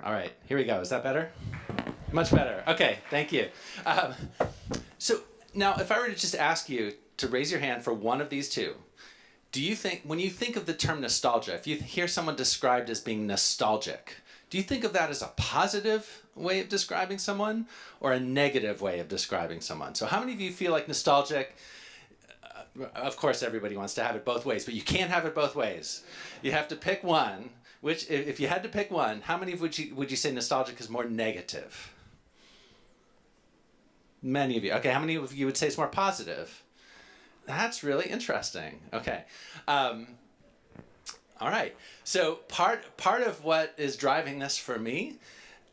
All right, here we go. Is that better? Much better. Okay, thank you. So now, if I were to just ask you to raise your hand for one of these two, do you think, when you think of the term nostalgia, if you hear someone described as being nostalgic, do you think of that as a positive way of describing someone or a negative way of describing someone? So how many of you feel like nostalgic? Of course, everybody wants to have it both ways, but you can't have it both ways. You have to pick one. Which, if you had to pick one, how many would you say nostalgic is more negative? Many of you. Okay, how many of you would say it's more positive? That's really interesting. Okay. All right. So part of what is driving this for me,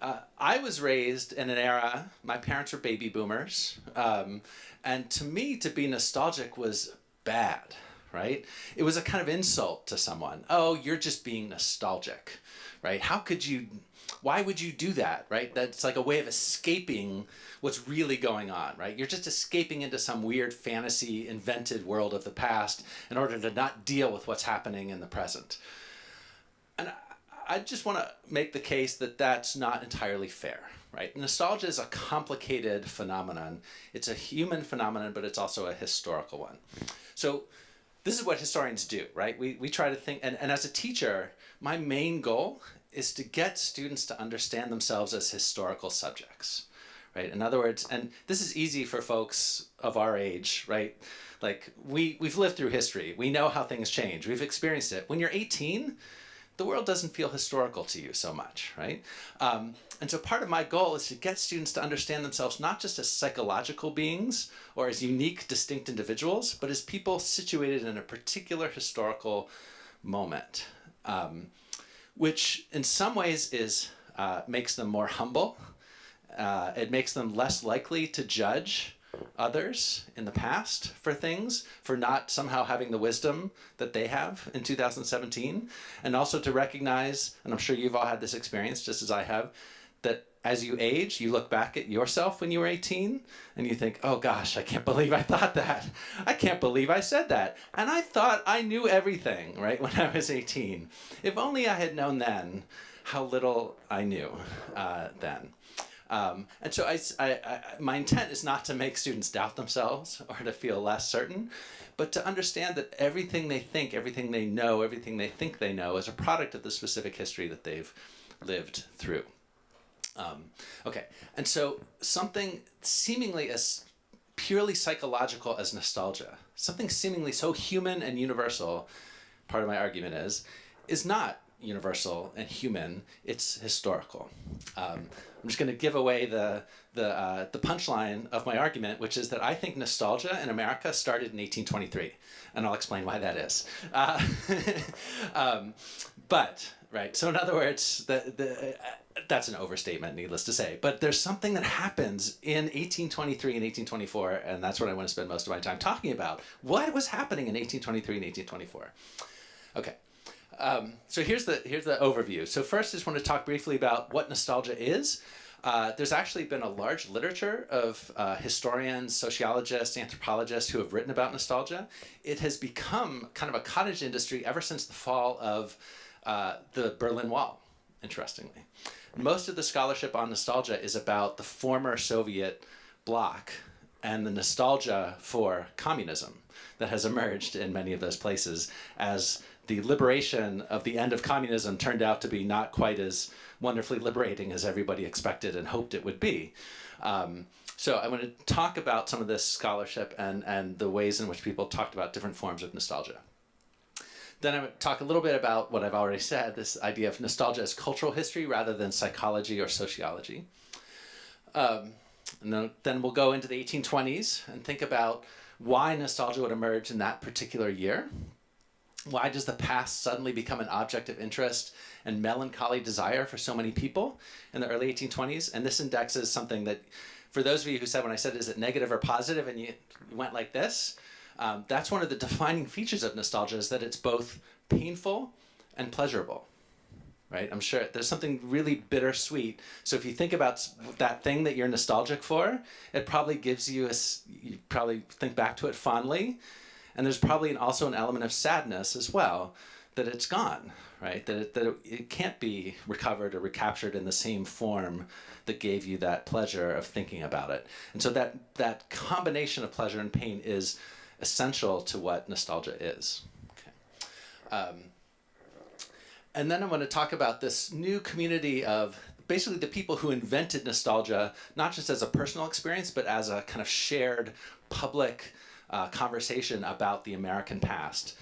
I was raised in an era, my parents were baby boomers, and to me, to be nostalgic was bad, right? It was a kind of insult to someone. Oh, you're just being nostalgic, right? Why would you do that, right? That's like a way of escaping what's really going on, right? You're just escaping into some weird fantasy invented world of the past in order to not deal with what's happening in the present. And I just want to make the case that that's not entirely fair, right? Nostalgia is a complicated phenomenon. It's a human phenomenon, but it's also a historical one. So this is what historians do, right? We try to think, and as a teacher, my main goal is to get students to understand themselves as historical subjects, right? In other words, and this is easy for folks of our age, right? Like we've lived through history. We know how things change. We've experienced it. When you're 18, the world doesn't feel historical to you so much, right? And so part of my goal is to get students to understand themselves not just as psychological beings or as unique, distinct individuals, but as people situated in a particular historical moment, which in some ways makes them more humble. It makes them less likely to judge others in the past for things, for not somehow having the wisdom that they have in 2017, and also to recognize, and I'm sure you've all had this experience just as I have, that as you age, you look back at yourself when you were 18 and you think, oh gosh, I can't believe I thought that. I can't believe I said that. And I thought I knew everything, right, when I was 18. If only I had known then how little I knew then. And so my intent is not to make students doubt themselves or to feel less certain, but to understand that everything they think, everything they know, everything they think they know is a product of the specific history that they've lived through. Okay, and so something seemingly as purely psychological as nostalgia, something seemingly so human and universal, part of my argument is not universal and human, it's historical. I'm just going to give away the punchline of my argument, which is that I think nostalgia in America started in 1823, and I'll explain why that is. But, right, so in other words, that's an overstatement, needless to say, but there's something that happens in 1823 and 1824, and that's what I want to spend most of my time talking about. What was happening in 1823 and 1824? Okay. So here's the overview. So first, I just want to talk briefly about what nostalgia is. There's actually been a large literature of historians, sociologists, anthropologists who have written about nostalgia. It has become kind of a cottage industry ever since the fall of the Berlin Wall, interestingly. Most of the scholarship on nostalgia is about the former Soviet bloc and the nostalgia for communism that has emerged in many of those places as the liberation of the end of communism turned out to be not quite as wonderfully liberating as everybody expected and hoped it would be. So I want to talk about some of this scholarship and the ways in which people talked about different forms of nostalgia. Then I'm going to talk a little bit about what I've already said, this idea of nostalgia as cultural history rather than psychology or sociology. And then we'll go into the 1820s and think about why nostalgia would emerge in that particular year. Why does the past suddenly become an object of interest and melancholy desire for so many people in the early 1820s? And this index is something that, for those of you who said, when I said, is it negative or positive, and you went like this, that's one of the defining features of nostalgia, is that it's both painful and pleasurable, right? I'm sure there's something really bittersweet. So if you think about that thing that you're nostalgic for, it probably gives you you probably think back to it fondly. And there's probably also an element of sadness as well, that it's gone, right? It can't be recovered or recaptured in the same form that gave you that pleasure of thinking about it. And so that combination of pleasure and pain is essential to what nostalgia is. Okay. And then I want to talk about this new community of basically the people who invented nostalgia, not just as a personal experience, but as a kind of shared public conversation about the American past.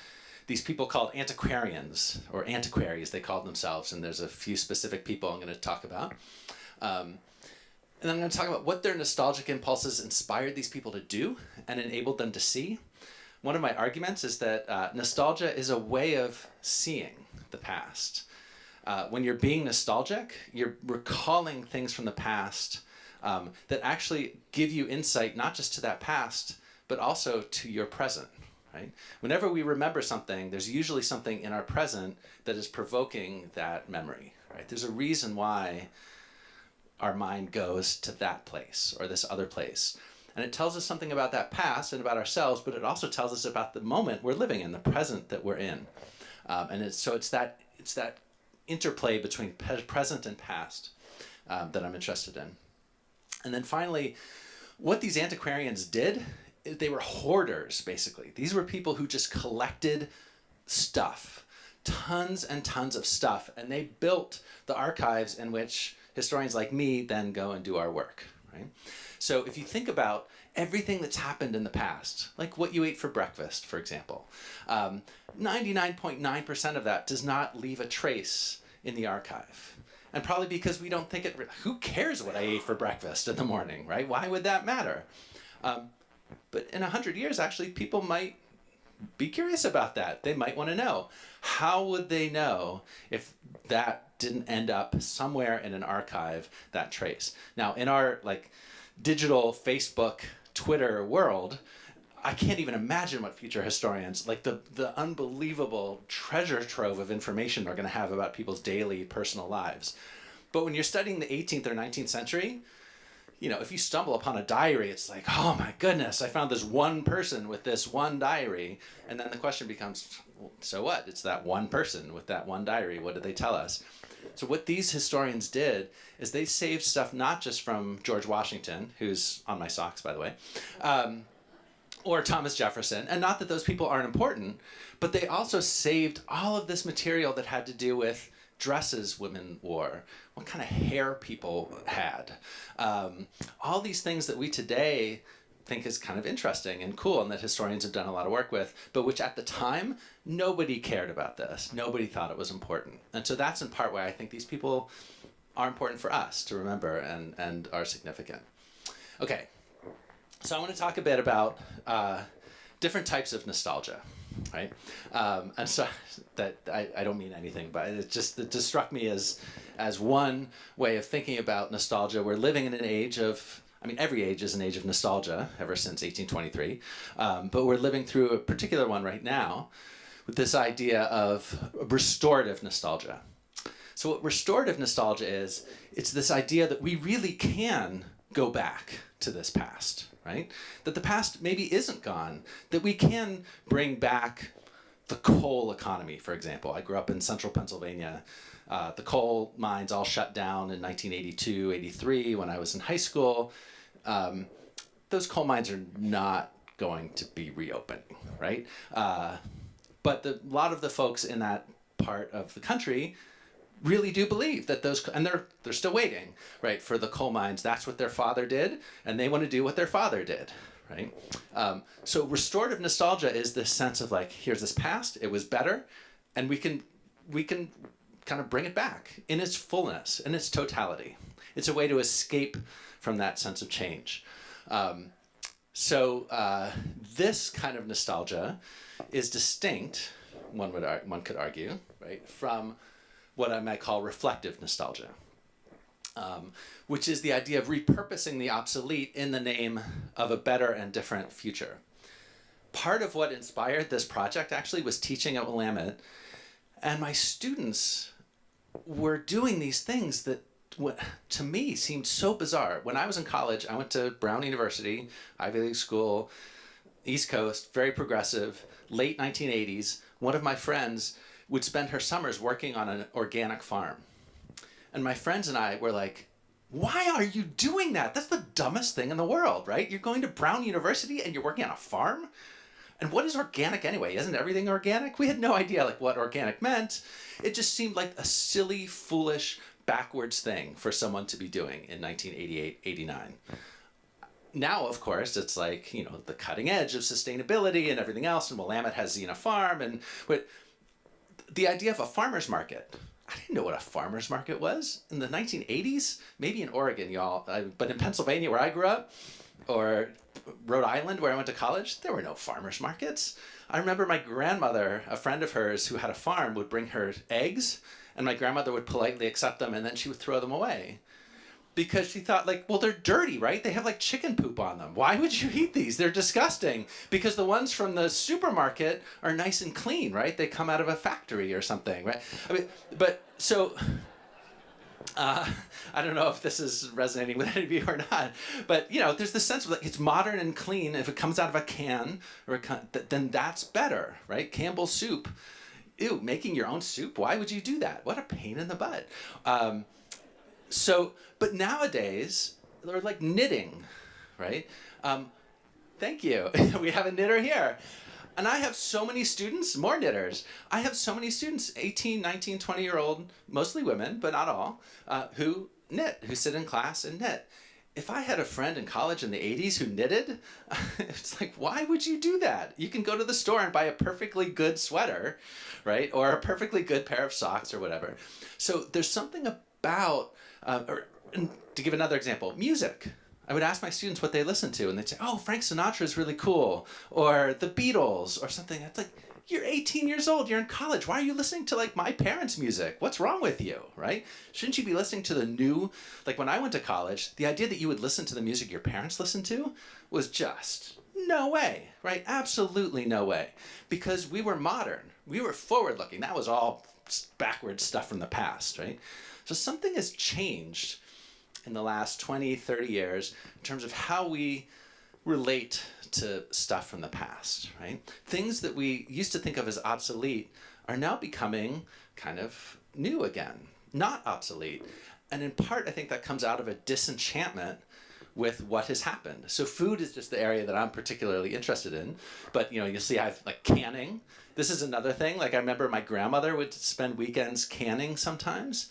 These people called antiquarians, or antiquaries they called themselves, and there's a few specific people I'm going to talk about. And then I'm going to talk about what their nostalgic impulses inspired these people to do and enabled them to see. One of my arguments is that nostalgia is a way of seeing the past. When you're being nostalgic, you're recalling things from the past that actually give you insight not just to that past, but also to your present. Right? Whenever we remember something, there's usually something in our present that is provoking that memory. Right? There's a reason why our mind goes to that place or this other place. And it tells us something about that past and about ourselves, but it also tells us about the moment we're living in, the present that we're in. And it's that interplay between present and past that I'm interested in. And then finally, what these antiquarians did, they were hoarders, basically. These were people who just collected stuff, tons and tons of stuff, and they built the archives in which historians like me then go and do our work, right? So if you think about everything that's happened in the past, like what you ate for breakfast, for example, 99.9% of that does not leave a trace in the archive. And probably because we don't think who cares what I ate for breakfast in the morning, right? Why would that matter? But in 100 years, actually, people might be curious about that. They might want to know. How would they know if that didn't end up somewhere in an archive, that trace? Now, in our digital Facebook, Twitter world, I can't even imagine what future historians, the unbelievable treasure trove of information they're going to have about people's daily personal lives. But when you're studying the 18th or 19th century, if you stumble upon a diary, it's like, oh my goodness, I found this one person with this one diary. And then the question becomes, well, so what? It's that one person with that one diary. What did they tell us? So what these historians did is they saved stuff not just from George Washington, who's on my socks, by the way, or Thomas Jefferson, and not that those people aren't important, but they also saved all of this material that had to do with dresses women wore, what kind of hair people had. All these things that we today think is kind of interesting and cool and that historians have done a lot of work with, but which at the time, nobody cared about this. Nobody thought it was important. And so that's in part why I think these people are important for us to remember and are significant. Okay, so I want to talk a bit about different types of nostalgia. Right, and so that I don't mean anything, but it just struck me as one way of thinking about nostalgia. We're living in an age of, every age is an age of nostalgia ever since 1823, but we're living through a particular one right now with this idea of restorative nostalgia. So what restorative nostalgia is, it's this idea that we really can go back to this past. Right? That the past maybe isn't gone, that we can bring back the coal economy, for example. I grew up in central Pennsylvania. The coal mines all shut down in 1982, 83 when I was in high school. Those coal mines are not going to be reopening, right? But a lot of the folks in that part of the country really do believe that and they're still waiting, right, for the coal mines. That's what their father did, and they want to do what their father did, right? So restorative nostalgia is this sense of here's this past, it was better, and we can kind of bring it back in its fullness, in its totality. It's a way to escape from that sense of change. So this kind of nostalgia is distinct, one could argue, right, from what I might call reflective nostalgia, which is the idea of repurposing the obsolete in the name of a better and different future. Part of what inspired this project actually was teaching at Willamette, and my students were doing these things that to me seemed so bizarre. When I was in college, I went to Brown University, Ivy League school, East Coast, very progressive, late 1980s. One of my friends would spend her summers working on an organic farm. And my friends and I were like, why are you doing that? That's the dumbest thing in the world, right? You're going to Brown University and you're working on a farm? And what is organic anyway? Isn't everything organic? We had no idea like what organic meant. It just seemed like a silly, foolish, backwards thing for someone to be doing in 1988, 89. Now, of course, it's like, the cutting edge of sustainability and everything else. And Willamette has Xena Farm. But the idea of a farmer's market, I didn't know what a farmer's market was in the 1980s. Maybe in Oregon, y'all. But in Pennsylvania, where I grew up, or Rhode Island, where I went to college, there were no farmers markets. I remember my grandmother, a friend of hers who had a farm, would bring her eggs, and my grandmother would politely accept them, and then she would throw them away. Because she thought, well, they're dirty, right? They have, chicken poop on them. Why would you eat these? They're disgusting. Because the ones from the supermarket are nice and clean, right? They come out of a factory or something, right? I don't know if this is resonating with any of you or not, but there's this sense of it's modern and clean. If it comes out of a can, then that's better, right? Campbell's soup. Ew, making your own soup? Why would you do that? What a pain in the butt. But nowadays, they're like knitting, right? Thank you. We have a knitter here. And I have so many students, more knitters. I have so many students, 18, 19, 20-year-old, mostly women, but not all, who knit, who sit in class and knit. If I had a friend in college in the 80s who knitted, it's like, why would you do that? You can go to the store and buy a perfectly good sweater, right? Or a perfectly good pair of socks or whatever. So there's something about, to give another example, music. I would ask my students what they listen to, and they'd say, oh, Frank Sinatra is really cool, or the Beatles, or something. It's like, you're 18 years old, you're in college. Why are you listening to, my parents' music? What's wrong with you, right? Shouldn't you be listening to the new, when I went to college, the idea that you would listen to the music your parents listened to was just no way, right? Absolutely no way. Because we were modern. We were forward-looking. That was all backwards stuff from the past, right? So something has changed in the last 20, 30 years in terms of how we relate to stuff from the past, right? Things that we used to think of as obsolete are now becoming kind of new again, not obsolete. And in part, I think that comes out of a disenchantment with what has happened. So food is just the area that I'm particularly interested in. But, you'll see I have canning. This is another thing. I remember my grandmother would spend weekends canning sometimes.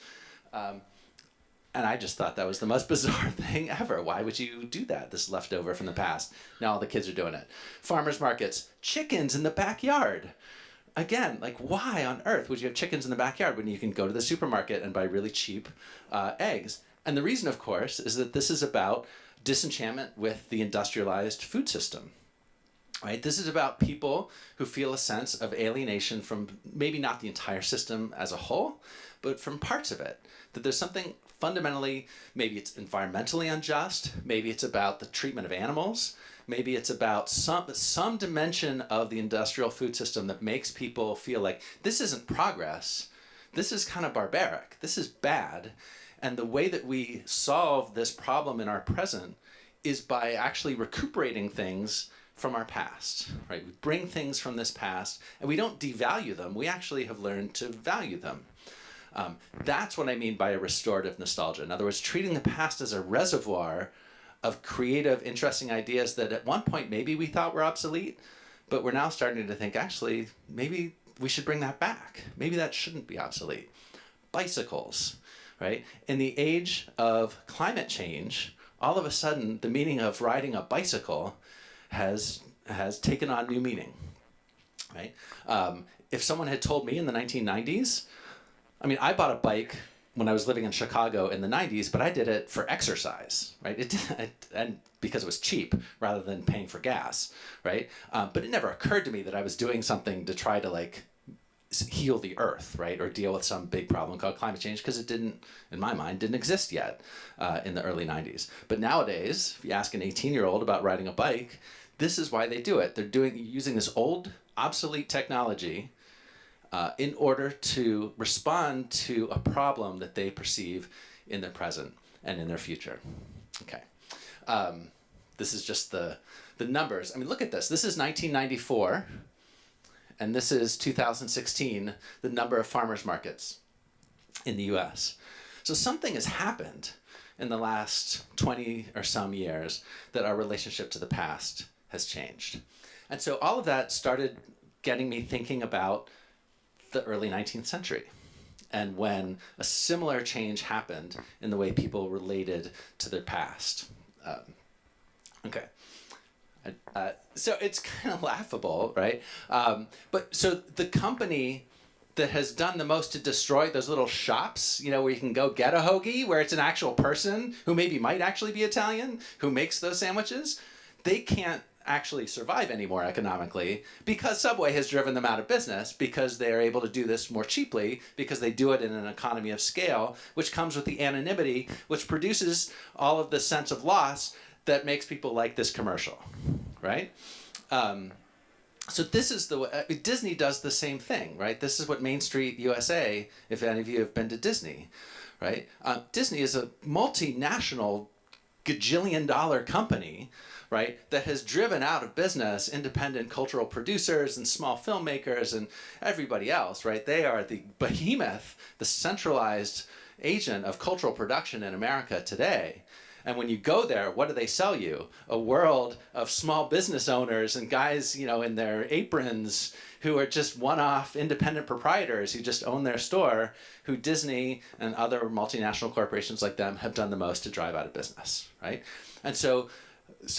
And I just thought that was the most bizarre thing ever. Why would you do that? This leftover from the past. Now all the kids are doing it. Farmers markets, chickens in the backyard. Again, why on earth would you have chickens in the backyard when you can go to the supermarket and buy really cheap eggs? And the reason, of course, is that this is about disenchantment with the industrialized food system. Right? This is about people who feel a sense of alienation from maybe not the entire system as a whole, but from parts of it. That there's something fundamentally, maybe it's environmentally unjust, maybe it's about the treatment of animals, maybe it's about some dimension of the industrial food system that makes people feel like this isn't progress, this is kind of barbaric, this is bad, and the way that we solve this problem in our present is by actually recuperating things from our past, right? We bring things from this past, and we don't devalue them, we actually have learned to value them. That's what I mean by a restorative nostalgia. In other words, treating the past as a reservoir of creative, interesting ideas that at one point maybe we thought were obsolete, but we're now starting to think, actually, maybe we should bring that back. Maybe that shouldn't be obsolete. Bicycles, right? In the age of climate change, all of a sudden, the meaning of riding a bicycle has taken on new meaning, right? If someone had told me in the 1990s, I bought a bike when I was living in Chicago in the 90s, but I did it for exercise, right? And because it was cheap rather than paying for gas, right? But it never occurred to me that I was doing something to try to heal the earth, right? Or deal with some big problem called climate change, because it didn't, in my mind, didn't exist yet in the early 90s. But nowadays, if you ask an 18-year-old about riding a bike, this is why they do it. They're using this old, obsolete technology in order to respond to a problem that they perceive in their present and in their future. Okay. This is just the numbers. Look at this. This is 1994, and this is 2016, the number of farmers markets in the US. So something has happened in the last 20 or some years that our relationship to the past has changed. And so all of that started getting me thinking about the early 19th century and when a similar change happened in the way people related to their past. Okay. So it's kind of laughable, right? But so the company that has done the most to destroy those little shops, you know, where you can go get a hoagie, where it's an actual person who maybe might actually be Italian, who makes those sandwiches, they can't actually survive anymore economically because Subway has driven them out of business because they're able to do this more cheaply because they do it in an economy of scale, which comes with the anonymity, which produces all of the sense of loss that makes people like this commercial, right? So this is the way, Disney does the same thing, right? This is what Main Street USA, if any of you have been to Disney, right? Disney is a multinational gajillion-dollar company, right, that has driven out of business independent cultural producers and small filmmakers and everybody else, right? They are the behemoth, the centralized agent of cultural production in America today. And when you go there, what do they sell you? A world of small business owners and guys, you know, in their aprons who are just one-off independent proprietors who just own their store, who Disney and other multinational corporations like them have done the most to drive out of business, right? And so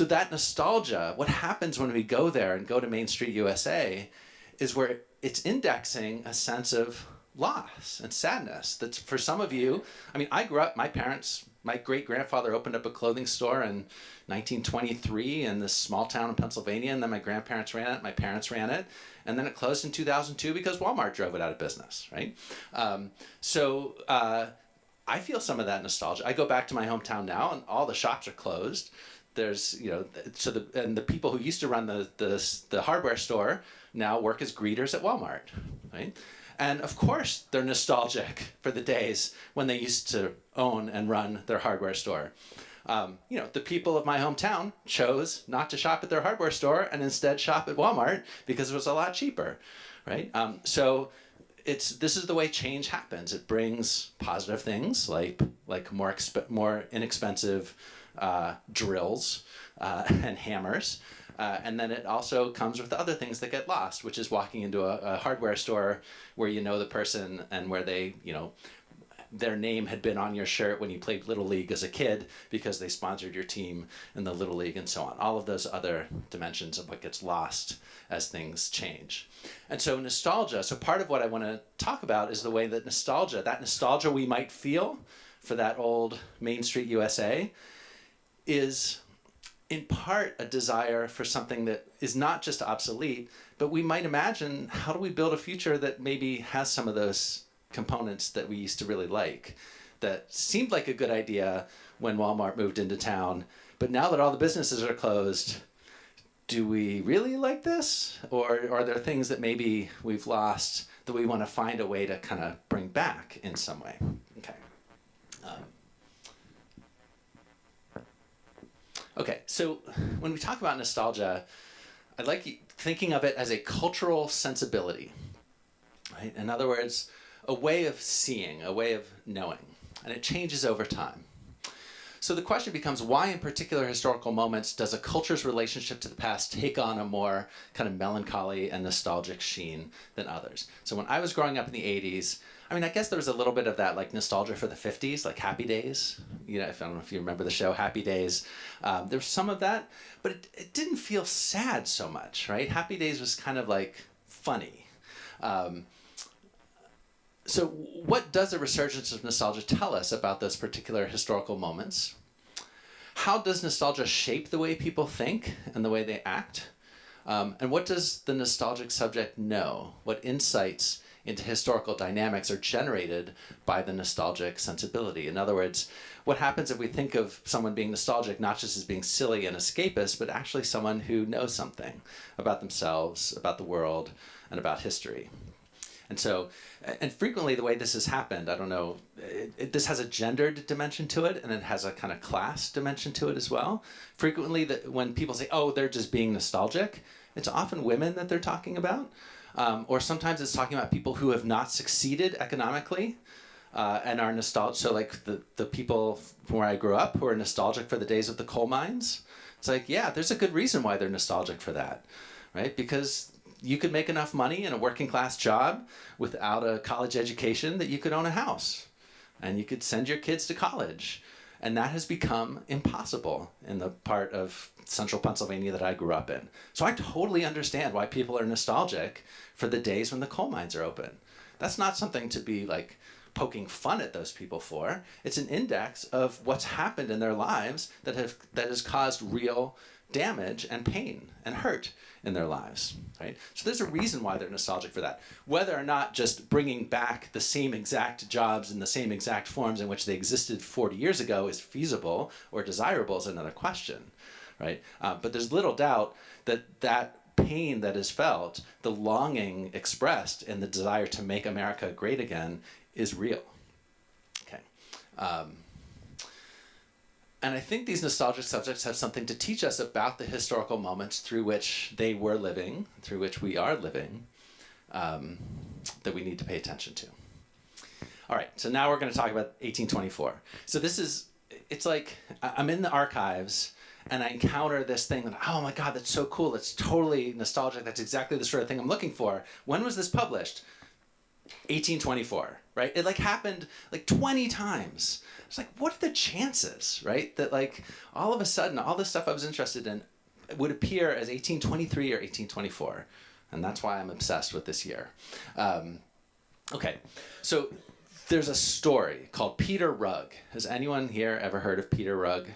that nostalgia, what happens when we go there and go to Main Street USA is where it's indexing a sense of loss and sadness. That's for some of you, I mean, I grew up, my great-grandfather opened up a clothing store in 1923 in this small town in Pennsylvania, and then my grandparents ran it, my parents ran it, and then it closed in 2002 because Walmart drove it out of business, right? I feel some of that nostalgia. I go back to my hometown now, and all the shops are closed. There's, you know, and the people who used to run the hardware store now work as greeters at Walmart, right? And of course, they're nostalgic for the days when they used to own and run their hardware store. You know, the people of my hometown chose not to shop at their hardware store and instead shop at Walmart because it was a lot cheaper, right? This is the way change happens. It brings positive things like more inexpensive drills and hammers. And then it also comes with other things that get lost, which is walking into a hardware store where you know the person and where they, you know, their name had been on your shirt when you played Little League as a kid because they sponsored your team in the Little League and so on. All of those other dimensions of what gets lost as things change. And so nostalgia, so part of what I want to talk about is the way that nostalgia we might feel for that old Main Street USA is in part a desire for something that is not just obsolete, but we might imagine, how do we build a future that maybe has some of those components that we used to really like, that seemed like a good idea when Walmart moved into town, but now that all the businesses are closed, do we really like this? Or are there things that maybe we've lost that we want to find a way to kind of bring back in some way? Okay. Okay, so when we talk about nostalgia, I like thinking of it as a cultural sensibility, right? In other words, a way of seeing, a way of knowing, and it changes over time. So the question becomes, why in particular historical moments does a culture's relationship to the past take on a more kind of melancholy and nostalgic sheen than others? So when I was growing up in the 80s, I mean, I guess there was a little bit of that like nostalgia for the 50s, like Happy Days. You know, I don't know if you remember the show Happy Days. There was some of that, but it didn't feel sad so much, right? Happy Days was kind of like funny. So what does a resurgence of nostalgia tell us about those particular historical moments? How does nostalgia shape the way people think and the way they act? And what does the nostalgic subject know? What insights into historical dynamics are generated by the nostalgic sensibility? In other words, what happens if we think of someone being nostalgic not just as being silly and escapist, but actually someone who knows something about themselves, about the world, and about history? And so, and frequently the way this has happened, I don't know, this has a gendered dimension to it, and it has a kind of class dimension to it as well. Frequently, when people say, oh, they're just being nostalgic, it's often women that they're talking about. or sometimes it's talking about people who have not succeeded economically and are nostalgic. So like the people from where I grew up who are nostalgic for the days of the coal mines. It's like, yeah, there's a good reason why they're nostalgic for that, right? Because you could make enough money in a working class job without a college education that you could own a house and you could send your kids to college. And that has become impossible in the part of central Pennsylvania that I grew up in. So I totally understand why people are nostalgic for the days when the coal mines are open. That's not something to be like poking fun at those people for. It's an index of what's happened in their lives that has caused real damage and pain and hurt in their lives, right? So there's a reason why they're nostalgic for that. Whether or not just bringing back the same exact jobs in the same exact forms in which they existed 40 years ago is feasible or desirable is another question, right? But there's little doubt that that pain that is felt, the longing expressed, and the desire to make America great again is real. Okay. And I think these nostalgic subjects have something to teach us about the historical moments through which they were living, through which we are living, that we need to pay attention to. All right, so now we're going to talk about 1824. So it's like I'm in the archives and I encounter this thing that, oh my God, that's so cool. It's totally nostalgic. That's exactly the sort of thing I'm looking for. When was this published? 1824, right? It like happened like 20 times. It's like, what are the chances, right? That like all of a sudden, all this stuff I was interested in would appear as 1823 or 1824. And that's why I'm obsessed with this year. Okay, so there's a story called Peter Rugg. Has anyone here ever heard of Peter Rugg?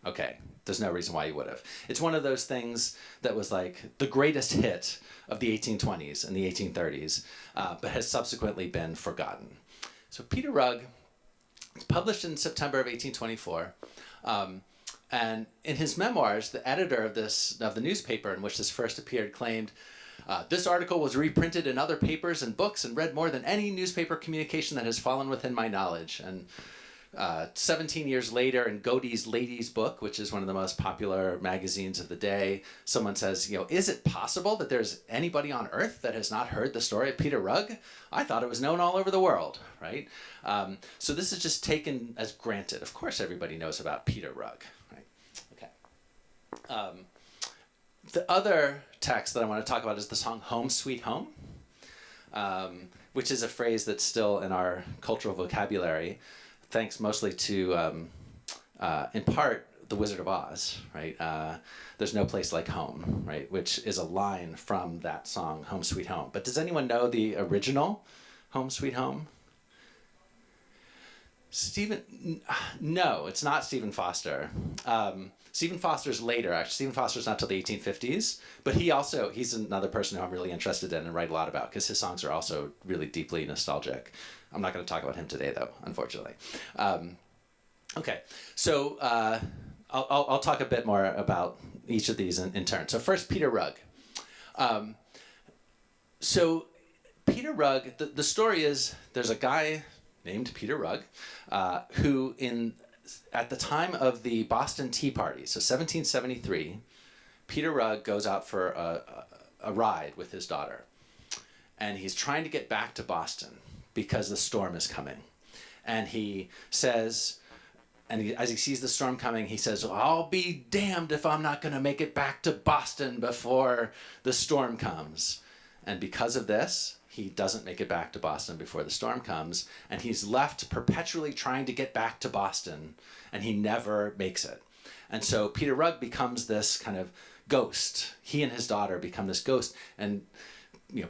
Okay, there's no reason why you would have. It's one of those things that was like the greatest hit of the 1820s and the 1830s, but has subsequently been forgotten. So Peter Rugg, published in September of 1824, and in his memoirs, the editor of the newspaper in which this first appeared claimed, this article was reprinted in other papers and books and read more than any newspaper communication that has fallen within my knowledge. And 17 years later, in Godey's Ladies' Book, which is one of the most popular magazines of the day, someone says, is it possible that there's anybody on Earth that has not heard the story of Peter Rugg? I thought it was known all over the world, right? So this is just taken as granted. Of course, everybody knows about Peter Rugg, right? Okay. The other text that I want to talk about is the song Home Sweet Home, which is a phrase that's still in our cultural vocabulary, thanks mostly to, in part, The Wizard of Oz, right? There's no place like home, right? Which is a line from that song, Home Sweet Home. But does anyone know the original Home Sweet Home? No, it's not Stephen Foster. Stephen Foster's later, actually. Stephen Foster's not till the 1850s, but he's another person who I'm really interested in and write a lot about because his songs are also really deeply nostalgic. I'm not going to talk about him today, though, unfortunately. Okay, so I'll talk a bit more about each of these in turn. So first, Peter Rugg. So Peter Rugg, the story is there's a guy named Peter Rugg who at the time of the Boston Tea Party, so 1773, Peter Rugg goes out for a ride with his daughter. And he's trying to get back to Boston because the storm is coming. And he says, as he sees the storm coming, he says, I'll be damned if I'm not going to make it back to Boston before the storm comes. And because of this, he doesn't make it back to Boston before the storm comes, and he's left perpetually trying to get back to Boston, and he never makes it. And so Peter Rugg becomes this kind of ghost. He and his daughter become this ghost, and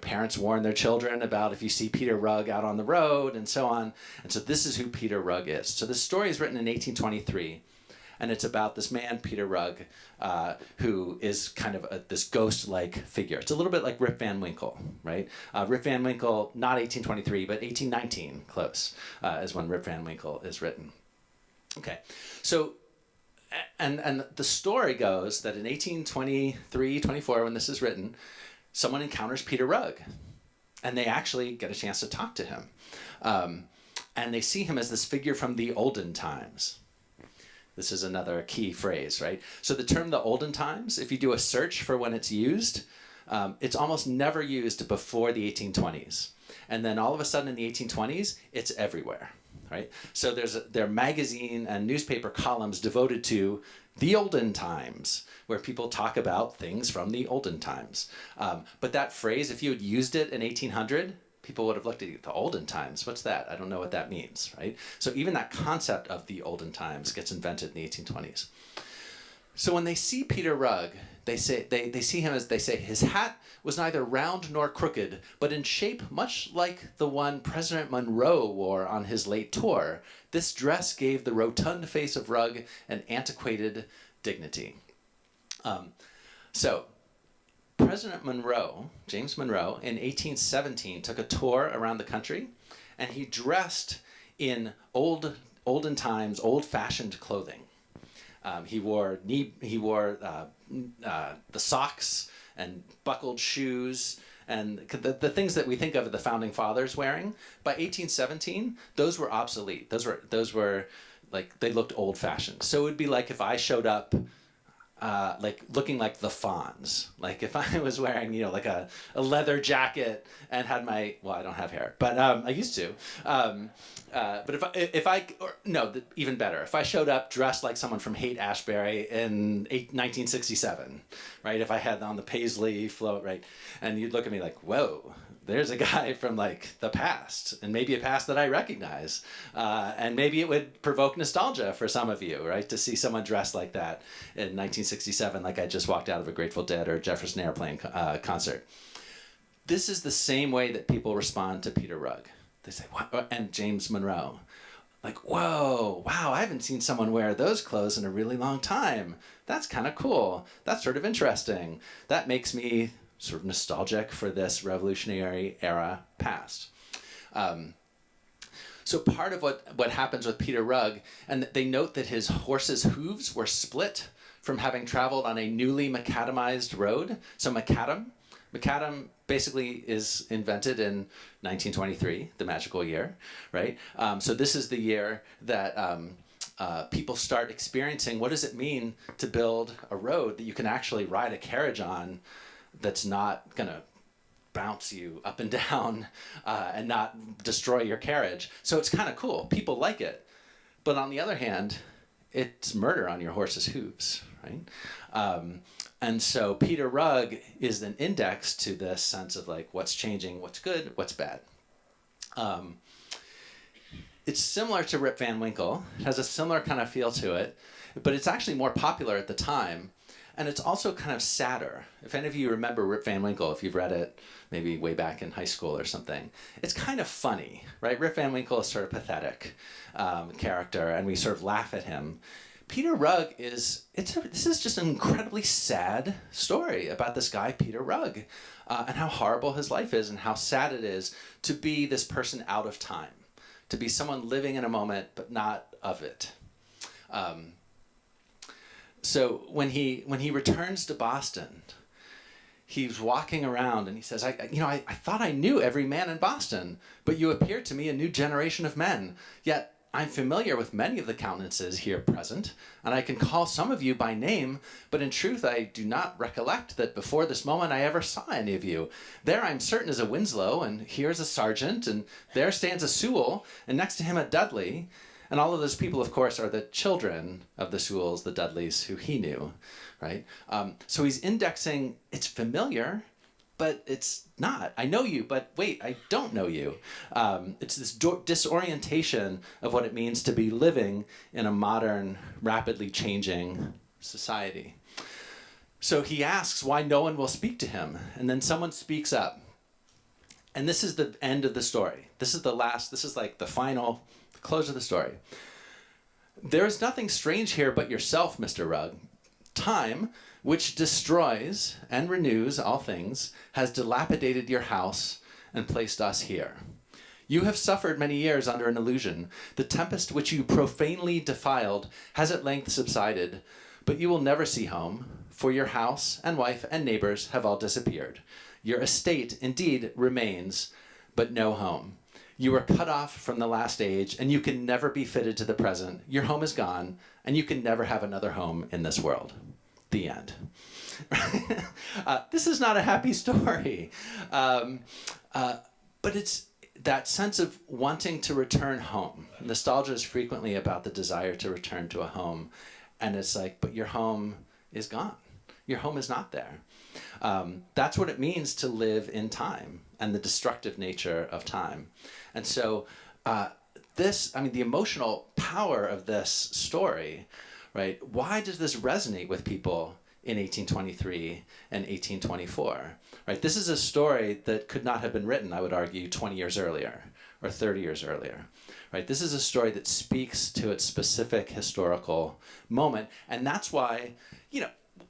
parents warn their children about if you see Peter Rugg out on the road and so on. And so this is who Peter Rugg is. So this story is written in 1823, and it's about this man, Peter Rugg, who is kind of this ghost-like figure. It's a little bit like Rip Van Winkle, right? Rip Van Winkle, not 1823, but 1819, close, is when Rip Van Winkle is written. Okay, so, and the story goes that in 1823, 24, when this is written, someone encounters Peter Rugg, and they actually get a chance to talk to him. And they see him as this figure from the Olden Times. This is another key phrase, right? So the term the Olden Times, if you do a search for when it's used, It's almost never used before the 1820s. And then all of a sudden in the 1820s, it's everywhere, right? So there are magazine and newspaper columns devoted to the Olden Times, where people talk about things from the Olden Times. But that phrase, if you had used it in 1800, people would have looked at you, the Olden Times, what's that? I don't know what that means, right? So even that concept of the Olden Times gets invented in the 1820s. So when they see Peter Rugg, they see him as, they say, his hat was neither round nor crooked, but in shape much like the one President Monroe wore on his late tour. This dress gave the rotund face of Rugg an antiquated dignity. So President Monroe, James Monroe, in 1817 took a tour around the country, and he dressed in Olden Times, old-fashioned clothing. He wore the socks and buckled shoes and the things that we think of the founding fathers wearing. By 1817, those were obsolete. Those were like, they looked old-fashioned. So it would be like if I showed up like looking like the Fonz. Like if I was wearing, like a leather jacket and had my, well, I don't have hair, but I used to. But even better, if I showed up dressed like someone from Haight-Ashbury in 1967, right? If I had on the paisley float, right? And you'd look at me like, whoa, there's a guy from like the past, and maybe a past that I recognize. And maybe it would provoke nostalgia for some of you, right? To see someone dressed like that in 1967, like I just walked out of a Grateful Dead or Jefferson Airplane concert. This is the same way that people respond to Peter Rugg. They say, what? And James Monroe, like, whoa, wow, I haven't seen someone wear those clothes in a really long time. That's kind of cool. That's sort of interesting. That makes me sort of nostalgic for this Revolutionary Era past. So part of what happens with Peter Rugg, and they note that his horse's hooves were split from having traveled on a newly macadamized road. So macadam basically is invented in 1923, the magical year, right? So this is the year that people start experiencing what does it mean to build a road that you can actually ride a carriage on that's not going to bounce you up and down and not destroy your carriage. So it's kind of cool. People like it. But on the other hand, it's murder on your horse's hooves, right? And so Peter Rugg is an index to this sense of like what's changing, what's good, what's bad. It's similar to Rip Van Winkle. It has a similar kind of feel to it, but it's actually more popular at the time. And it's also kind of sadder. If any of you remember Rip Van Winkle, if you've read it maybe way back in high school or something, it's kind of funny, right? Rip Van Winkle is sort of pathetic character, and we sort of laugh at him. Peter Rugg this is just an incredibly sad story about this guy, Peter Rugg, and how horrible his life is and how sad it is to be this person out of time, to be someone living in a moment but not of it. So when he returns to Boston, he's walking around and he says, I thought I knew every man in Boston, but you appear to me a new generation of men. Yet I'm familiar with many of the countenances here present, and I can call some of you by name, but in truth I do not recollect that before this moment I ever saw any of you. There I'm certain is a Winslow, and here's a Sergeant, and there stands a Sewell, and next to him a Dudley. And all of those people, of course, are the children of the Sewells, the Dudleys, who he knew, right? So he's indexing, it's familiar, but it's not. I know you, but wait, I don't know you. It's this disorientation of what it means to be living in a modern, rapidly changing society. So he asks why no one will speak to him, and then someone speaks up. And this is the end of the story. This is like the final close of the story. There is nothing strange here but yourself, Mr. Rugg. Time, which destroys and renews all things, has dilapidated your house and placed us here. You have suffered many years under an illusion. The tempest which you profanely defiled has at length subsided, but you will never see home, for your house and wife and neighbors have all disappeared. Your estate, indeed, remains, but no home. You were cut off from the last age, and you can never be fitted to the present. Your home is gone, and you can never have another home in this world. The end. This is not a happy story. But it's that sense of wanting to return home. Nostalgia is frequently about the desire to return to a home. And it's like, but your home is gone. Your home is not there. That's what it means to live in time and the destructive nature of time. And so the emotional power of this story, right? Why does this resonate with people in 1823 and 1824, right? This is a story that could not have been written, I would argue, 20 years earlier or 30 years earlier, right? This is a story that speaks to its specific historical moment. And that's why,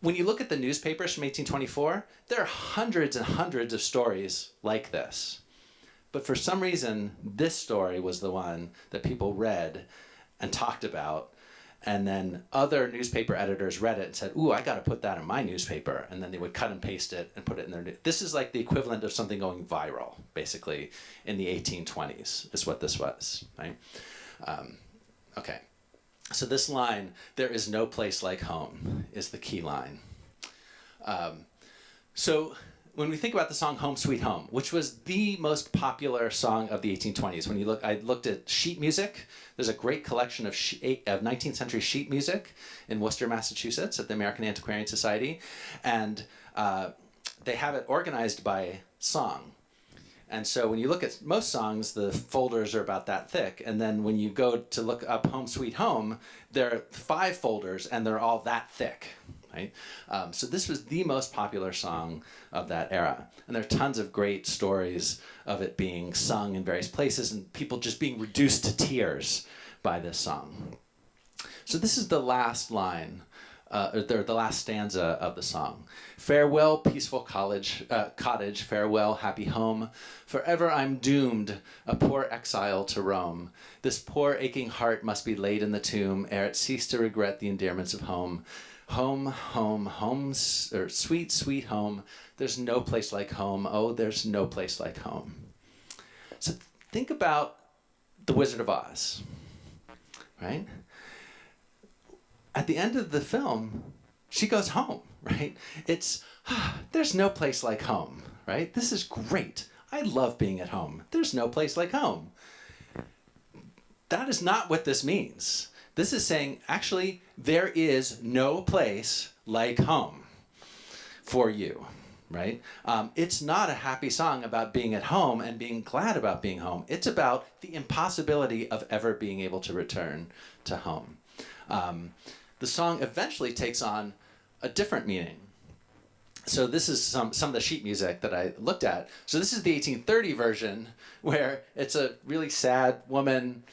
when you look at the newspapers from 1824, there are hundreds and hundreds of stories like this. But for some reason, this story was the one that people read and talked about. And then other newspaper editors read it and said, ooh, I got to put that in my newspaper. And then they would cut and paste it and put it in their This is like the equivalent of something going viral, basically, in the 1820s, is what this was, right? Okay. So this line, "There is no place like home," is the key line. So when we think about the song Home Sweet Home, which was the most popular song of the 1820s, I looked at sheet music. There's a great collection of 19th century sheet music in Worcester, Massachusetts at the American Antiquarian Society. And they have it organized by song. And so when you look at most songs, the folders are about that thick. And then when you go to look up Home Sweet Home, there are 5 folders and they're all that thick. Right? So this was the most popular song of that era. And there are tons of great stories of it being sung in various places and people just being reduced to tears by this song. So this is the last line, or the last stanza of the song. "Farewell, peaceful cottage, farewell, happy home. Forever I'm doomed, a poor exile to roam. This poor aching heart must be laid in the tomb, ere it cease to regret the endearments of home. Home, home, home's, or sweet, sweet home. There's no place like home. Oh, there's no place like home." So think about The Wizard of Oz, right? At the end of the film, she goes home, right? It's, there's no place like home, right? This is great. I love being at home. There's no place like home. That is not what this means. This is saying, actually, there is no place like home for you, right? It's not a happy song about being at home and being glad about being home. It's about the impossibility of ever being able to return to home. The song eventually takes on a different meaning. So this is some of the sheet music that I looked at. So this is the 1830 version where it's a really sad woman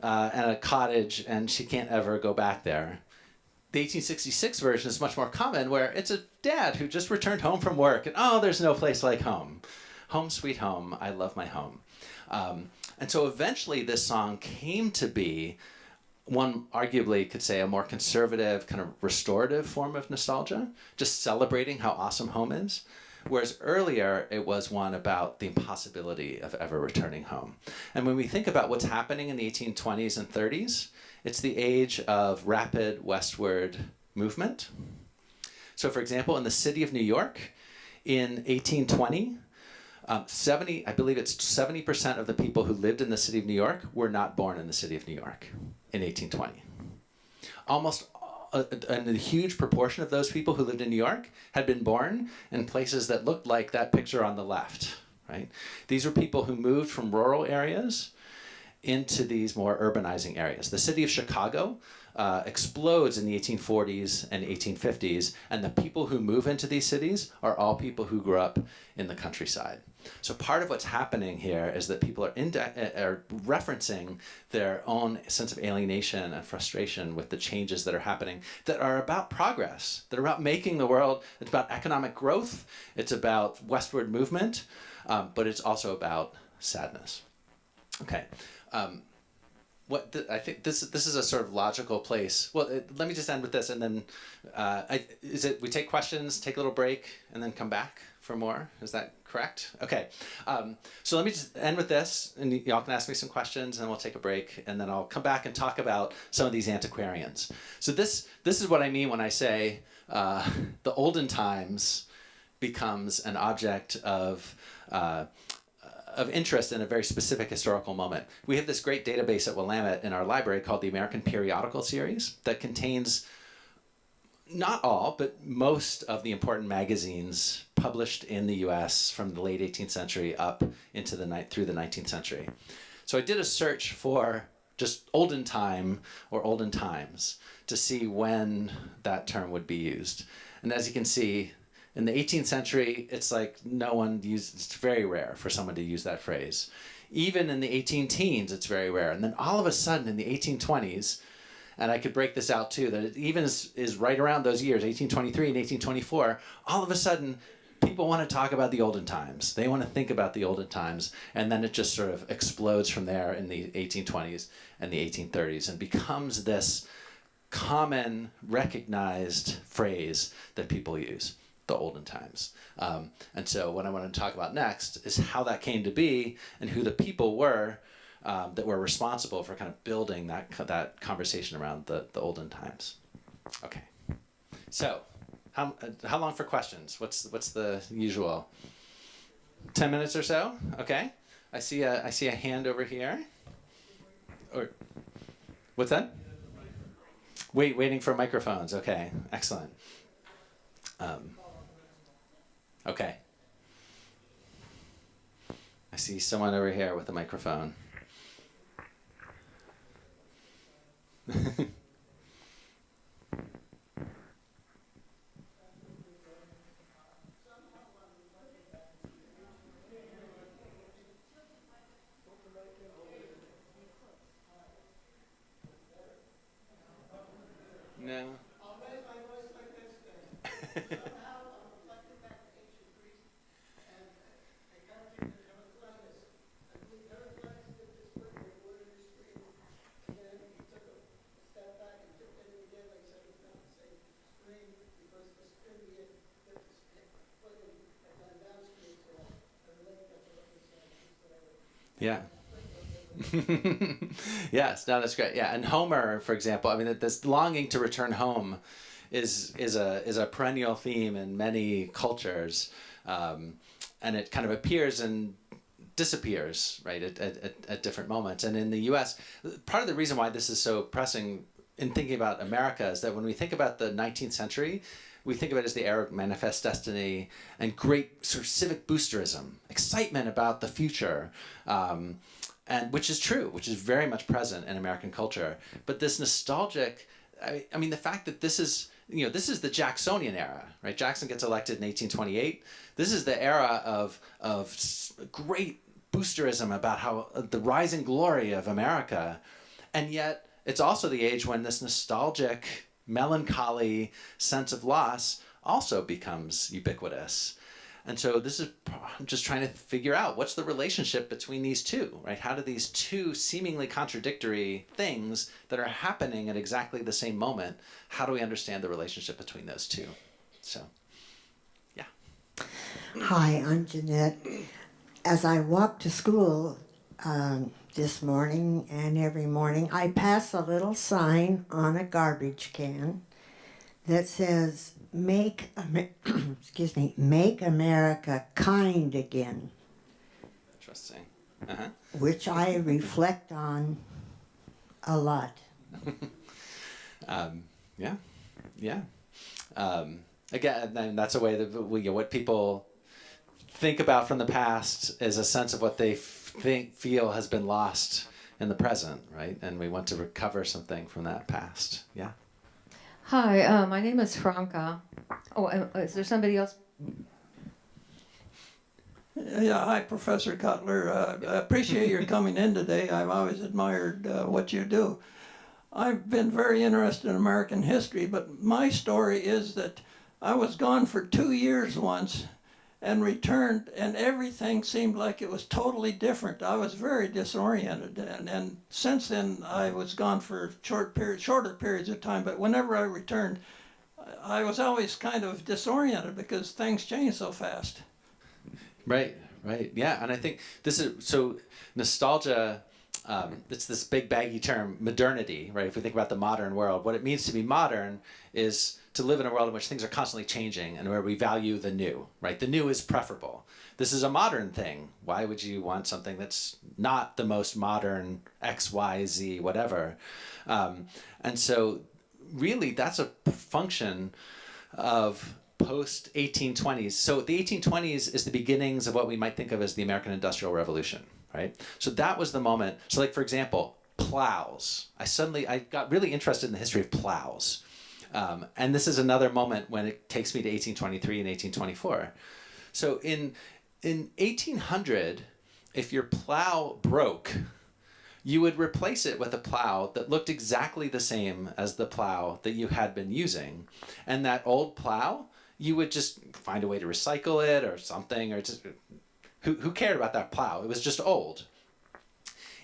and a cottage, and she can't ever go back there. The 1866 version is much more common, where it's a dad who just returned home from work, and oh, there's no place like home. Home sweet home, I love my home. And so eventually this song came to be, one arguably could say, a more conservative, kind of restorative form of nostalgia, just celebrating how awesome home is. Whereas earlier, it was one about the impossibility of ever returning home. And when we think about what's happening in the 1820s and 30s, it's the age of rapid westward movement. So for example, in the city of New York, in 1820, I believe it's 70% of the people who lived in the city of New York were not born in the city of New York in 1820. Almost a huge proportion of those people who lived in New York had been born in places that looked like that picture on the left, right? These were people who moved from rural areas into these more urbanizing areas. The city of Chicago explodes in the 1840s and 1850s, and the people who move into these cities are all people who grew up in the countryside. So part of what's happening here is that people are referencing their own sense of alienation and frustration with the changes that are happening that are about progress, that are about making the world, it's about economic growth, it's about westward movement, but it's also about sadness. Okay. I think this is a sort of logical place. Well, let me just end with this, and then we take questions, take a little break, and then come back for more? Is that correct? Okay. So let me just end with this, and y'all can ask me some questions, and we'll take a break, and then I'll come back and talk about some of these antiquarians. So this is what I mean when I say the Olden Times becomes an object of interest in a very specific historical moment. We have this great database at Willamette in our library called the American Periodical Series that contains not all, but most of the important magazines published in the U.S. from the late 18th century up into through the 19th century. So I did a search for just Olden Time or Olden Times to see when that term would be used. And as you can see, in the 18th century, it's like no one used, it's very rare for someone to use that phrase. Even in the 18 teens, it's very rare. And then all of a sudden in the 1820s, and I could break this out too, that it even is right around those years, 1823 and 1824, all of a sudden people want to talk about the Olden Times. They want to think about the Olden Times. And then it just sort of explodes from there in the 1820s and the 1830s and becomes this common, recognized phrase that people use, the Olden Times. And so what I want to talk about next is how that came to be and who the people were that were responsible for kind of building that conversation around the Olden Times. Okay, so how long for questions? What's the usual? 10 minutes or so. Okay, I see a hand over here. Or what's that? Waiting for microphones. Okay, excellent. Okay. I see someone over here with a microphone. No. I'll raise my voice like this then. Somehow I'm reflecting back to ancient Greece, and I can't think of Heraclitus. I believe Heraclitus did this with the water stream, and then he took a step back and took it in again, like said it's not the same stream, because the stream he had dipped his foot in had gone downstream to a lake that's what he said. Yeah. Yes, no, that's great. Yeah, and Homer, for example, I mean, this longing to return home is a perennial theme in many cultures, and it kind of appears and disappears, right, at different moments. And in the U.S., part of the reason why this is so pressing in thinking about America is that when we think about the 19th century, we think of it as the era of manifest destiny and great sort of civic boosterism, excitement about the future. And which is true, which is very much present in American culture. But this nostalgic, I mean, the fact that this is the Jacksonian era, right? Jackson gets elected in 1828. This is the era of great boosterism about how the rising glory of America. And yet it's also the age when this nostalgic, melancholy sense of loss also becomes ubiquitous. And so this is, I'm just trying to figure out what's the relationship between these two, right? How do these two seemingly contradictory things that are happening at exactly the same moment, how do we understand the relationship between those two? So, yeah. Hi, I'm Jeanette. As I walk to school this morning and every morning, I pass a little sign on a garbage can that says, make America kind again. Interesting. Which I reflect on a lot. Yeah. Again, and that's a way that what people think about from the past is a sense of what they feel has been lost in the present, right? And we want to recover something from that past. Yeah. Hi, my name is Franca. Oh, is there somebody else? Yeah, hi, Professor Cutler. I appreciate your coming in today. I've always admired what you do. I've been very interested in American history, but my story is that I was gone for 2 years once and returned, and everything seemed like it was totally different. I was very disoriented, and since then I was gone for shorter periods of time, but whenever I returned, I was always kind of disoriented because things change so fast. Right. Yeah, and I think this is, so nostalgia it's this big baggy term, modernity, right? If we think about the modern world, what it means to be modern is to live in a world in which things are constantly changing and where we value the new, right? The new is preferable. This is a modern thing. Why would you want something that's not the most modern X, Y, Z, whatever? And so really that's a function of post 1820s. So the 1820s is the beginnings of what we might think of as the American Industrial Revolution, right? So that was the moment. So like, for example, plows. I got really interested in the history of plows. And this is another moment when it takes me to 1823 and 1824. So in 1800, if your plow broke, you would replace it with a plow that looked exactly the same as the plow that you had been using. And that old plow, you would just find a way to recycle it or something, or just who cared about that plow? It was just old.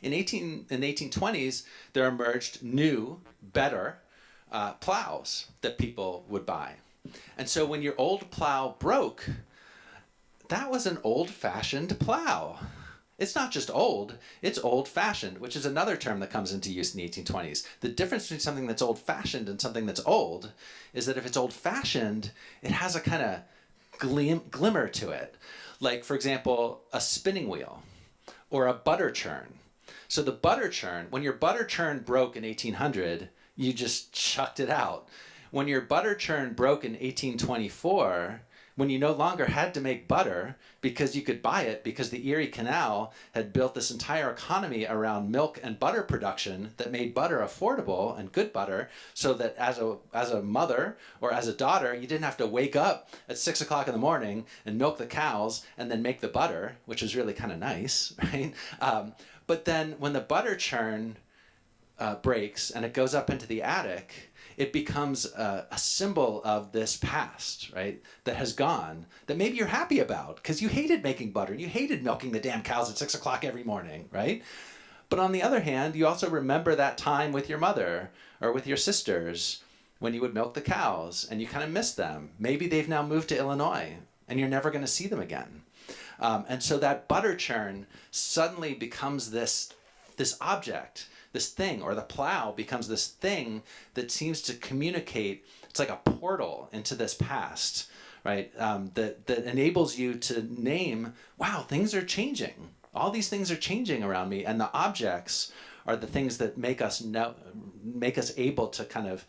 In the 1820s, there emerged new, better plows that people would buy. And so when your old plow broke, that was an old-fashioned plow. It's not just old, it's old-fashioned, which is another term that comes into use in the 1820s. The difference between something that's old-fashioned and something that's old is that if it's old-fashioned, it has a kind of glimmer to it. Like, for example, a spinning wheel or a butter churn. So the butter churn, when your butter churn broke in 1800, you just chucked it out. When your butter churn broke in 1824, when you no longer had to make butter because you could buy it because the Erie Canal had built this entire economy around milk and butter production that made butter affordable and good butter, so that as a mother or as a daughter, you didn't have to wake up at 6 o'clock in the morning and milk the cows and then make the butter, which was really kind of nice, right? But then when the butter churn breaks and it goes up into the attic, it becomes a symbol of this past, right, that has gone, that maybe you're happy about because you hated making butter and you hated milking the damn cows at 6 o'clock every morning, right? But on the other hand, you also remember that time with your mother or with your sisters when you would milk the cows and you kind of miss them. Maybe they've now moved to Illinois and you're never going to see them again. And so that butter churn suddenly becomes this object, this thing, or the plow becomes this thing that seems to communicate. It's like a portal into this past, right? That enables you to name, wow, things are changing. All these things are changing around me, and the objects are the things that make us able to kind of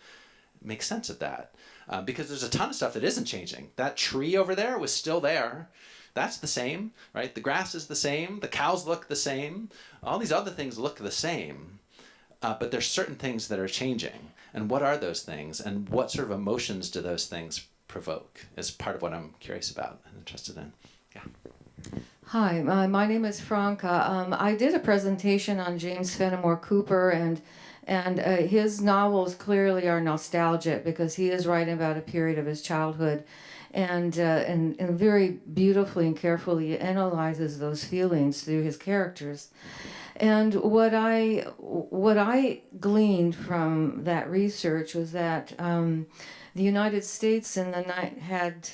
make sense of that. Because there's a ton of stuff that isn't changing. That tree over there was still there. That's the same, right? The grass is the same. The cows look the same. All these other things look the same. But there's certain things that are changing. And what are those things? And what sort of emotions do those things provoke is part of what I'm curious about and interested in. Yeah. Hi, my name is Franca. I did a presentation on James Fenimore Cooper, and his novels clearly are nostalgic because he is writing about a period of his childhood, and very beautifully and carefully analyzes those feelings through his characters. And what I gleaned from that research was that the United States in the night had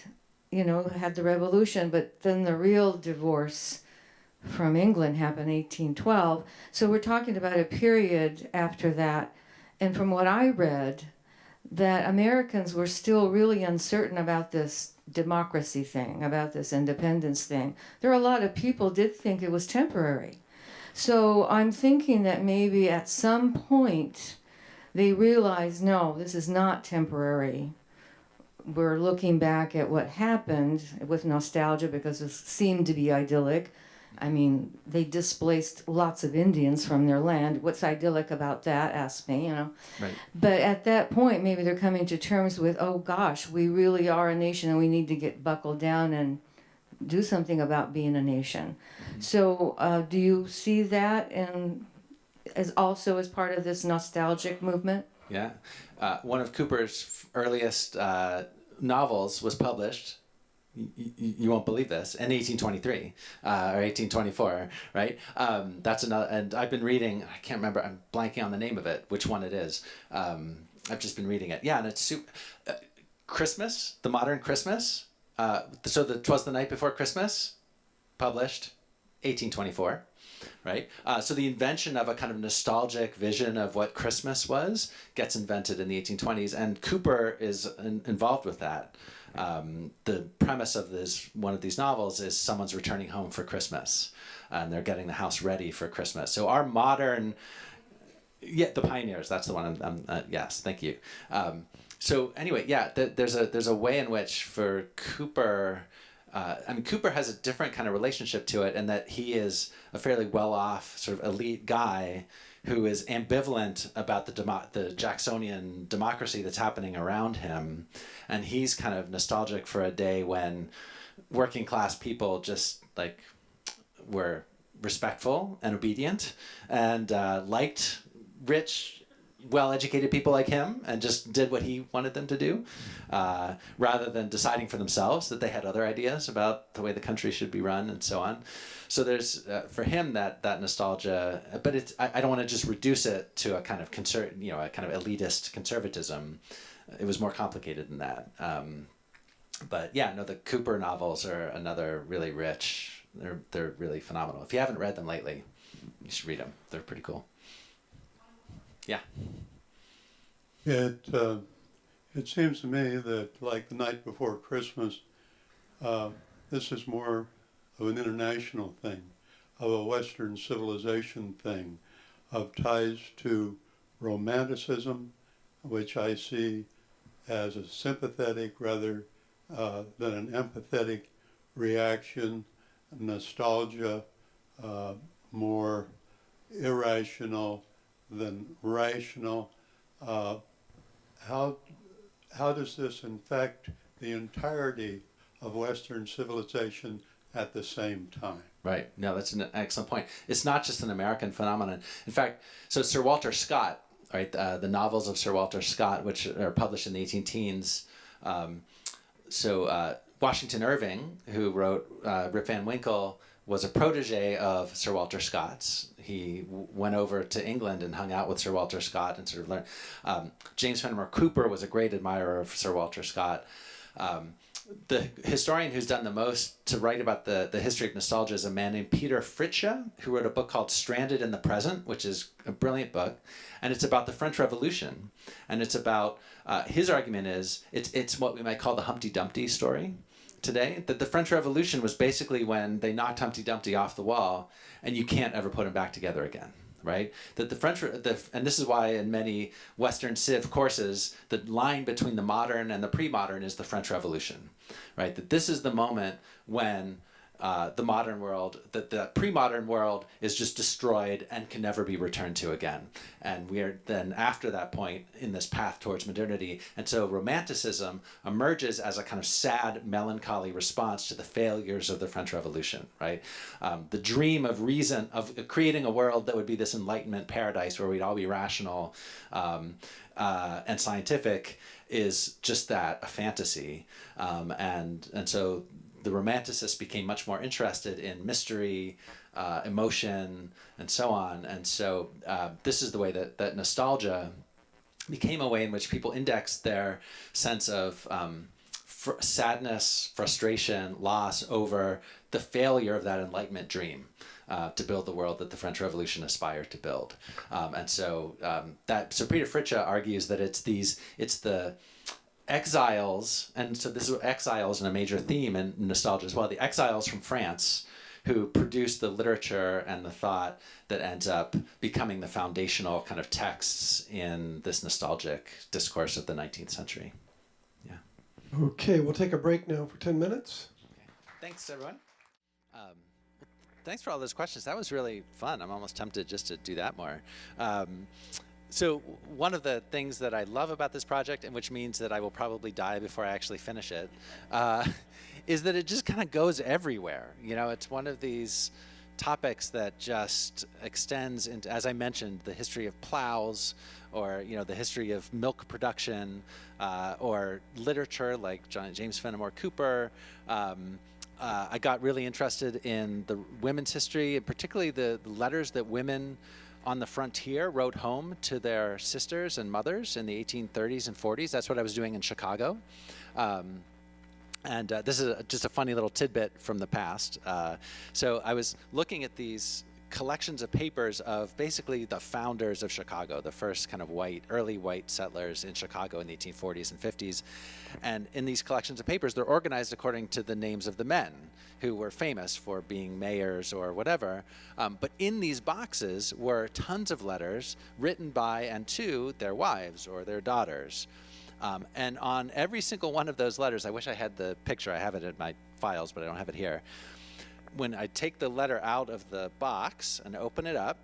the revolution, but then the real divorce from England happened in 1812. So we're talking about a period after that. And from what I read, that Americans were still really uncertain about this democracy thing, about this independence thing. There are a lot of people did think it was temporary. So I'm thinking that maybe at some point they realized, no, this is not temporary. We're looking back at what happened with nostalgia because it seemed to be idyllic. I mean, they displaced lots of Indians from their land. What's idyllic about that? Ask me, Right. But at that point, maybe they're coming to terms with, oh gosh, we really are a nation and we need to get buckled down and do something about being a nation. Mm-hmm. So do you see that as part of this nostalgic movement? Yeah. One of Cooper's earliest novels was published, you won't believe this, in 1823 or 1824, right? That's another, and I've been reading, I can't remember, I'm blanking on the name of it, which one it is. I've just been reading it. Yeah, and it's Christmas, The Modern Christmas. So 'Twas the Night Before Christmas, published 1824. right? So the invention of a kind of nostalgic vision of what Christmas was gets invented in the 1820s, and Cooper is involved with that. The premise of one of these novels is someone's returning home for Christmas, and they're getting the house ready for Christmas. So our modern, the pioneers, that's the one. Yes, thank you. So anyway, there's a way in which for Cooper, Cooper has a different kind of relationship to it, in that he is a fairly well-off sort of elite guy who is ambivalent about the Jacksonian democracy that's happening around him, and he's kind of nostalgic for a day when working class people just like were respectful and obedient and liked rich, well-educated people like him and just did what he wanted them to do, rather than deciding for themselves that they had other ideas about the way the country should be run and so on. So there's, for him, that nostalgia, but I don't want to just reduce it to a kind of a kind of elitist conservatism. It was more complicated than that. But yeah, no, the Cooper novels are another really rich. They're really phenomenal. If you haven't read them lately, you should read them. They're pretty cool. Yeah. It seems to me that, like The Night Before Christmas, this is more of an international thing, of a Western civilization thing, of ties to Romanticism, which I see as a sympathetic rather than an empathetic reaction, nostalgia, more irrational than rational. How does this infect the entirety of Western civilization at the same time? Right. No, that's an excellent point. It's not just an American phenomenon. In fact, so Sir Walter Scott, right, the novels of Sir Walter Scott, which are published in the 18 teens. Washington Irving, who wrote Rip Van Winkle, was a protege of Sir Walter Scott's. He went over to England and hung out with Sir Walter Scott and sort of learned. James Fenimore Cooper was a great admirer of Sir Walter Scott. The historian who's done the most to write about the history of nostalgia is a man named Peter Fritzsche, who wrote a book called Stranded in the Present, which is a brilliant book. And it's about the French Revolution. And it's about, his argument is, it's what we might call the Humpty Dumpty story today, that the French Revolution was basically when they knocked Humpty Dumpty off the wall and you can't ever put him back together again, right? That and this is why in many Western Civ courses, the line between the modern and the pre-modern is the French Revolution, right? That this is the moment when the modern world, that the pre-modern world is just destroyed and can never be returned to again. And we are then after that point in this path towards modernity. And so Romanticism emerges as a kind of sad, melancholy response to the failures of the French Revolution, right? The dream of reason, of creating a world that would be this Enlightenment paradise where we'd all be rational and scientific is just that, a fantasy. And so the Romanticists became much more interested in mystery, emotion, and so on. And so this is the way that nostalgia became a way in which people indexed their sense of sadness, frustration, loss over the failure of that Enlightenment dream to build the world that the French Revolution aspired to build. So Peter Fritzsche argues that it's the exiles, and so this is exiles in a major theme in nostalgia as well, the exiles from France who produced the literature and the thought that ends up becoming the foundational kind of texts in this nostalgic discourse of the 19th century. Yeah. Okay, we'll take a break now for 10 minutes. Okay. Thanks, everyone. Thanks for all those questions. That was really fun. I'm almost tempted just to do that more. So one of the things that I love about this project, and which means that I will probably die before I actually finish it, is that it just kind of goes everywhere. You know, it's one of these topics that just extends into, as I mentioned, the history of plows, or the history of milk production, or literature like James Fenimore Cooper. I got really interested in the women's history, and particularly the letters that women on the frontier wrote home to their sisters and mothers in the 1830s and 40s. That's what I was doing in Chicago. This is just a funny little tidbit from the past. So I was looking at these collections of papers of basically the founders of Chicago, the first kind of early white settlers in Chicago in the 1840s and 50s. And in these collections of papers, they're organized according to the names of the men who were famous for being mayors or whatever. But in these boxes were tons of letters written by and to their wives or their daughters. And on every single one of those letters, I wish I had the picture. I have it in my files, but I don't have it here. When I take the letter out of the box and open it up,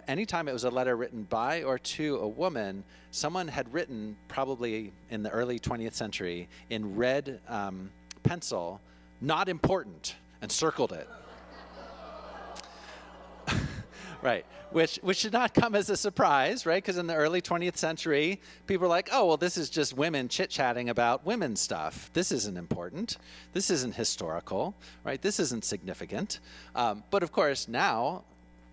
anytime it was a letter written by or to a woman, someone had written, probably in the early 20th century, in red pencil, "not important," and circled it. Right, which should not come as a surprise, right? Because in the early 20th century, people were like, oh, well, this is just women chit-chatting about women's stuff. This isn't important. This isn't historical, right? This isn't significant. But of course, now,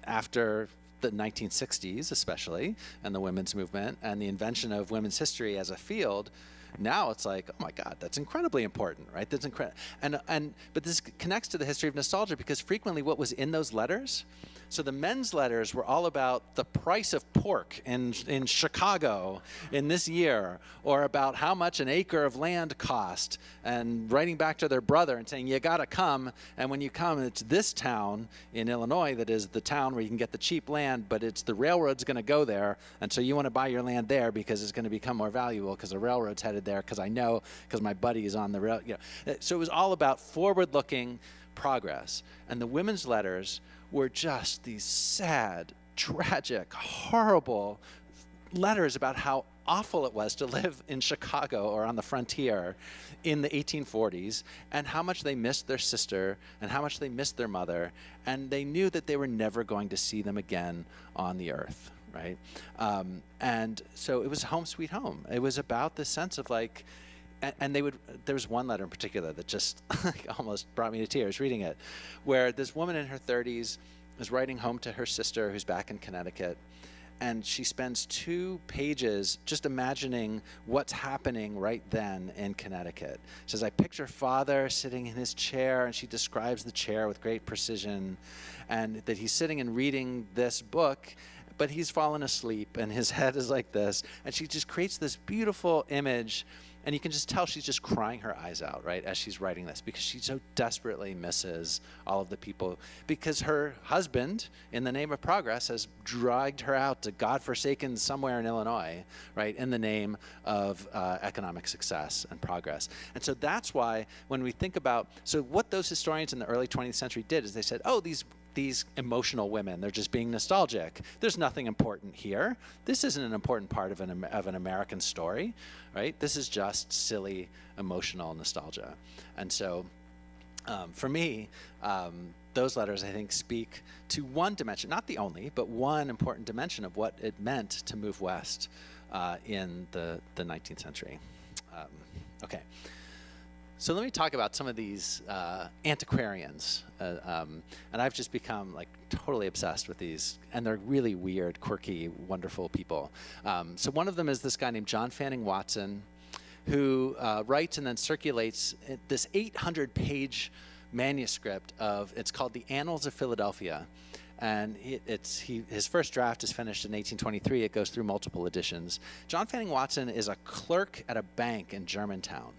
after the 1960s especially, and the women's movement, and the invention of women's history as a field, now it's like, oh my God, that's incredibly important, right? That's incredible. But this connects to the history of nostalgia, because frequently what was in those letters, so the men's letters were all about the price of pork in Chicago in this year, or about how much an acre of land cost, and writing back to their brother and saying, you gotta come, and when you come, it's this town in Illinois that is the town where you can get the cheap land, but it's the railroad's gonna go there, and so you wanna buy your land there because it's gonna become more valuable because the railroad's headed there, because I know, because my buddy is on the rail. So it was all about forward-looking progress. And the women's letters were just these sad, tragic, horrible letters about how awful it was to live in Chicago or on the frontier in the 1840s, and how much they missed their sister and how much they missed their mother, and they knew that they were never going to see them again on the earth. Right? And so it was home sweet home. It was about this sense of like, and there was one letter in particular that just almost brought me to tears reading it, where this woman in her 30s is writing home to her sister who's back in Connecticut, and she spends 2 pages just imagining what's happening right then in Connecticut. She says, I picture father sitting in his chair, and she describes the chair with great precision, and that he's sitting and reading this book, but he's fallen asleep and his head is like this. And she just creates this beautiful image, and you can just tell she's just crying her eyes out, right, as she's writing this, because she so desperately misses all of the people, because her husband, in the name of progress, has dragged her out to godforsaken somewhere in Illinois, right, in the name of economic success and progress. And so that's why when we think about, so what those historians in the early 20th century did is they said, oh, these emotional women, they're just being nostalgic. There's nothing important here. This isn't an important part of an American story, right? This is just silly, emotional nostalgia. And so for me, those letters, I think, speak to one dimension, not the only, but one important dimension of what it meant to move west in the 19th century. Okay. So let me talk about some of these antiquarians, and I've just become like totally obsessed with these, and they're really weird, quirky, wonderful people. So one of them is this guy named John Fanning Watson, who writes and then circulates this 800-page manuscript of, it's called the Annals of Philadelphia. And his first draft is finished in 1823. It goes through multiple editions. John Fanning Watson is a clerk at a bank in Germantown.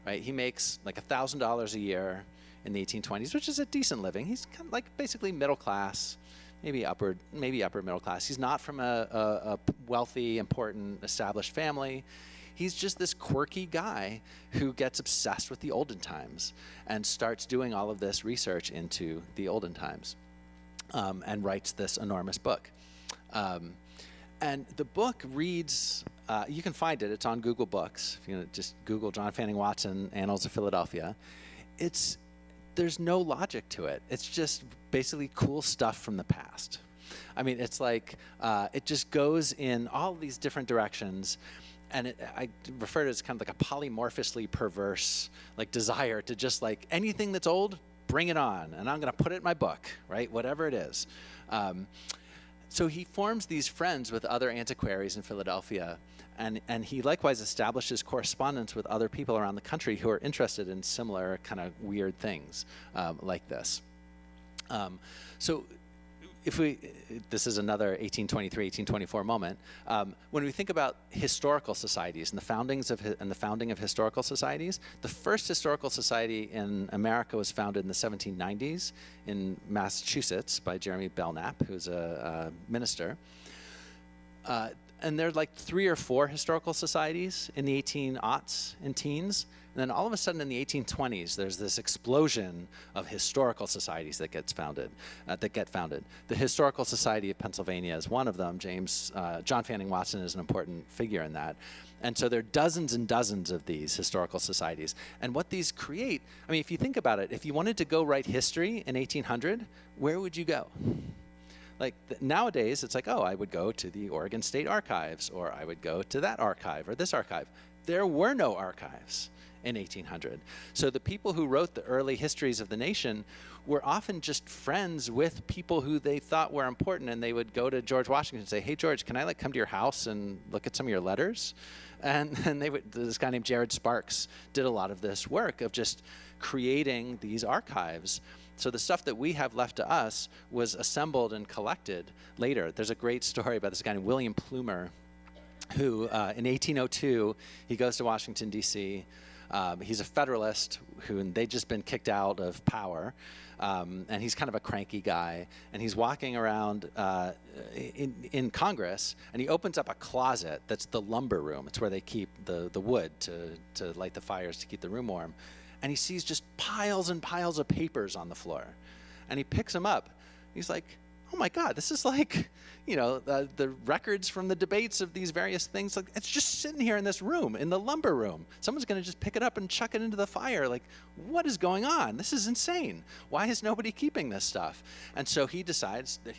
Right? He makes like $1,000 a year in the 1820s, which is a decent living. He's kind of like basically middle class, maybe upper middle class. He's not from a wealthy, important, established family. He's just this quirky guy who gets obsessed with the Olden Times and starts doing all of this research into the Olden Times, and writes this enormous book. And the book reads, you can find it, it's on Google Books. If you just Google John Fanning Watson, Annals of Philadelphia. There's no logic to it. It's just basically cool stuff from the past. I mean, it's like, it just goes in all these different directions. And I refer to it as kind of like a polymorphously perverse like desire to just like anything that's old, bring it on. And I'm going to put it in my book, right? Whatever it is. So he forms these friends with other antiquaries in Philadelphia, and he likewise establishes correspondence with other people around the country who are interested in similar kind of weird things like this. So this is another 1823, 1824 moment. When we think about historical societies and the founding of historical societies, the first historical society in America was founded in the 1790s in Massachusetts by Jeremy Belknap, who's a minister. And there are like 3 or 4 historical societies in the 1800s and teens. And then all of a sudden in the 1820s, there's this explosion of historical societies that get founded. The Historical Society of Pennsylvania is one of them. John Fanning Watson is an important figure in that. And so there are dozens and dozens of these historical societies. And what these create, I mean, if you think about it, if you wanted to go write history in 1800, where would you go? Like nowadays, it's like, oh, I would go to the Oregon State Archives, or I would go to that archive or this archive. There were no archives in 1800. So the people who wrote the early histories of the nation were often just friends with people who they thought were important, and they would go to George Washington and say, hey, George, can I come to your house and look at some of your letters? And this guy named Jared Sparks did a lot of this work of just creating these archives. So the stuff that we have left to us was assembled and collected later. There's a great story about this guy named William Plumer, who in 1802, he goes to Washington, D.C. He's a Federalist they'd just been kicked out of power. And he's kind of a cranky guy. And he's walking around in Congress, and he opens up a closet that's the lumber room. It's where they keep the wood to light the fires to keep the room warm. And he sees just piles and piles of papers on the floor. And he picks them up. He's like, oh my God, this is like, the records from the debates of these various things. Like, it's just sitting here in this room, in the lumber room. Someone's going to just pick it up and chuck it into the fire. Like, what is going on? This is insane. Why is nobody keeping this stuff? And so he decides that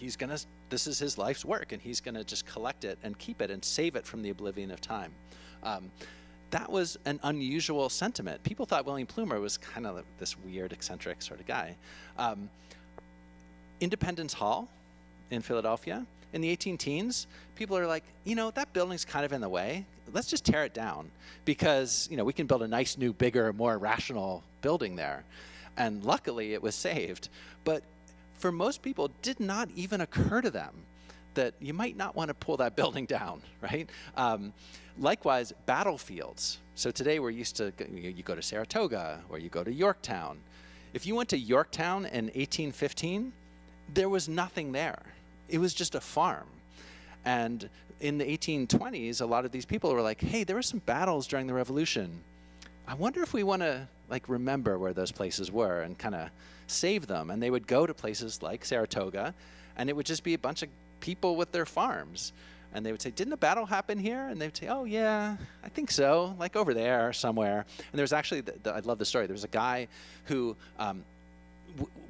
this is his life's work, and he's going to just collect it and keep it and save it from the oblivion of time. That was an unusual sentiment. People thought William Plumer was kind of this weird, eccentric sort of guy. Independence Hall in Philadelphia, in the 18-teens, people are like, that building's kind of in the way. Let's just tear it down because, we can build a nice, new, bigger, more rational building there. And luckily, it was saved. But for most people, it did not even occur to them that you might not want to pull that building down, right? Likewise, battlefields. So today we're used to, you go to Saratoga or you go to Yorktown. If you went to Yorktown in 1815, there was nothing there. It was just a farm. And in the 1820s, a lot of these people were like, hey, there were some battles during the Revolution. I wonder if we want to remember where those places were and kind of save them. And they would go to places like Saratoga, and it would just be a bunch of people with their farms. And they would say, didn't a battle happen here? And they'd say, oh, yeah, I think so, like over there somewhere. And there's actually, I love the story. There was a guy who,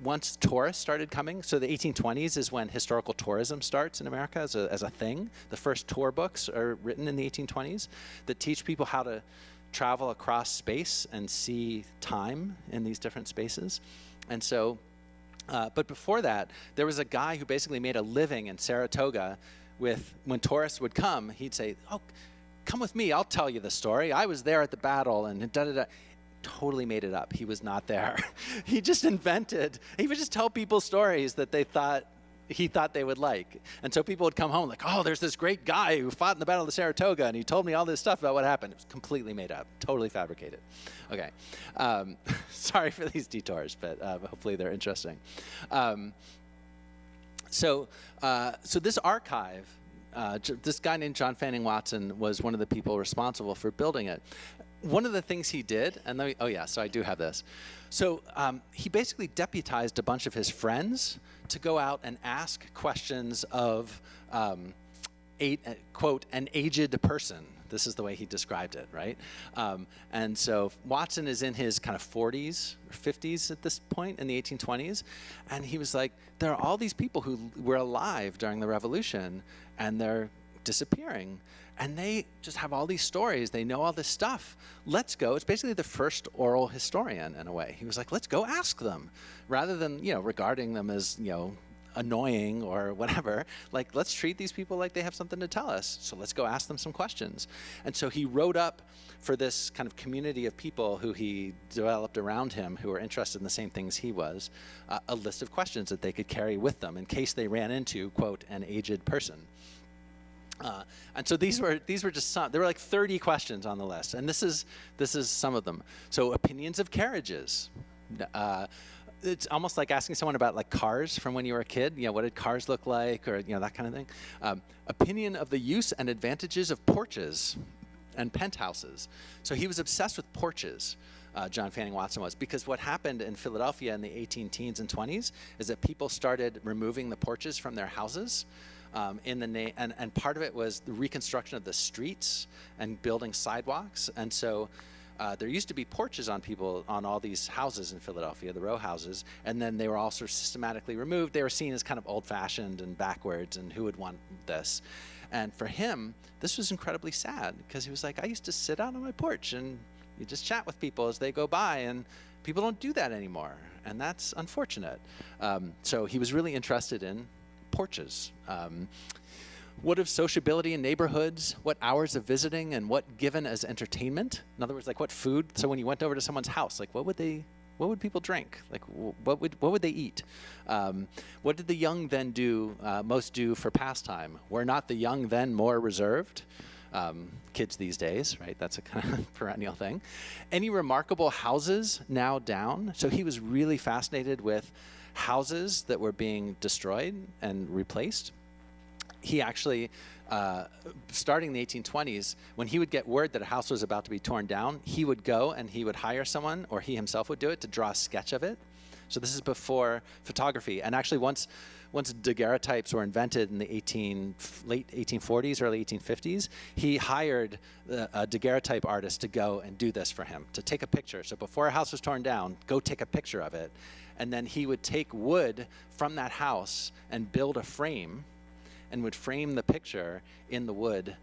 once tourists started coming, so the 1820s is when historical tourism starts in America as a thing. The first tour books are written in the 1820s that teach people how to travel across space and see time in these different spaces. And so, but before that, there was a guy who basically made a living in Saratoga when tourists would come, he'd say, oh, come with me, I'll tell you the story. I was there at the battle, and da-da-da. Totally made it up. He was not there. He just invented. He would just tell people stories that he thought they would like. And so people would come home like, oh, there's this great guy who fought in the Battle of Saratoga, and he told me all this stuff about what happened. It was completely made up, totally fabricated. Okay. Sorry for these detours, but hopefully they're interesting. So this archive, this guy named John Fanning Watson was one of the people responsible for building it. One of the things he did, so I do have this. So he basically deputized a bunch of his friends to go out and ask questions of, quote, an aged person. This is the way he described it, right? And so Watson is in his kind of 40s or 50s at this point in the 1820s. And he was like, there are all these people who were alive during the Revolution, and they're disappearing. And they just have all these stories. They know all this stuff. Let's go. It's basically the first oral historian in a way. He was like, let's go ask them, rather than regarding them as annoying or whatever. Like, let's treat these people like they have something to tell us. So let's go ask them some questions. And so he wrote up for this kind of community of people who he developed around him who were interested in the same things he was, a list of questions that they could carry with them in case they ran into, quote, an aged person. And so these were just some. There were like 30 questions on the list, and this is some of them. So opinions of carriages. It's almost like asking someone about like cars from when you were a kid. You know, what did cars look like, or that kind of thing. Opinion of the use and advantages of porches and penthouses. So he was obsessed with porches. John Fanning Watson was, because what happened in Philadelphia in the 18 teens and 20s is that people started removing the porches from their houses. And part of it was the reconstruction of the streets and building sidewalks. And so there used to be porches on all these houses in Philadelphia, the row houses, and then they were all sort of systematically removed. They were seen as kind of old-fashioned and backwards, and who would want this? And for him, this was incredibly sad, because he was like, I used to sit out on my porch and you just chat with people as they go by, and people don't do that anymore, and that's unfortunate. So he was really interested in porches. What of sociability in neighborhoods? What hours of visiting, and what given as entertainment? In other words, like what food? So when you went over to someone's house, like what would people drink? Like what would they eat? What did the young then most do for pastime? Were not the young then more reserved? Kids these days, right? That's a kind of perennial thing. Any remarkable houses now down? So he was really fascinated with houses that were being destroyed and replaced. He actually, starting in the 1820s, when he would get word that a house was about to be torn down, he would go and he would hire someone, or he himself would do it, to draw a sketch of it. So this is before photography. And actually once daguerreotypes were invented in the late 1840s, early 1850s, he hired a daguerreotype artist to go and do this for him, to take a picture. So before a house was torn down, go take a picture of it. And then he would take wood from that house and build a frame, and would frame the picture in the wood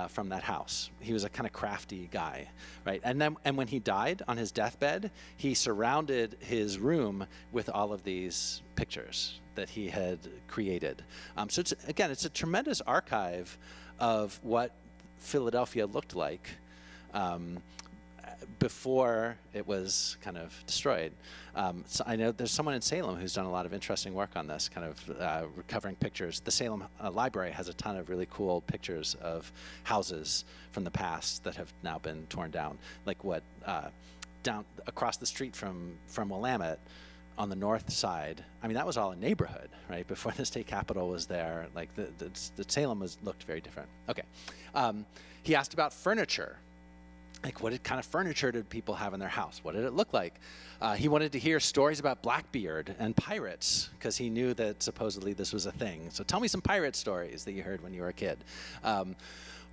from that house. He was a kind of crafty guy, right? And when he died on his deathbed, he surrounded his room with all of these pictures that he had created. So it's a tremendous archive of what Philadelphia looked like before it was kind of destroyed. So I know there's someone in Salem who's done a lot of interesting work on this, kind of recovering pictures. The Salem Library has a ton of really cool pictures of houses from the past that have now been torn down. Like down across the street from Willamette, on the north side, I mean, that was all a neighborhood, right? Before the state capitol was there, like the Salem looked very different. Okay. He asked about furniture. Like, what kind of furniture did people have in their house? What did it look like? He wanted to hear stories about Blackbeard and pirates, because he knew that supposedly this was a thing. So tell me some pirate stories that you heard when you were a kid.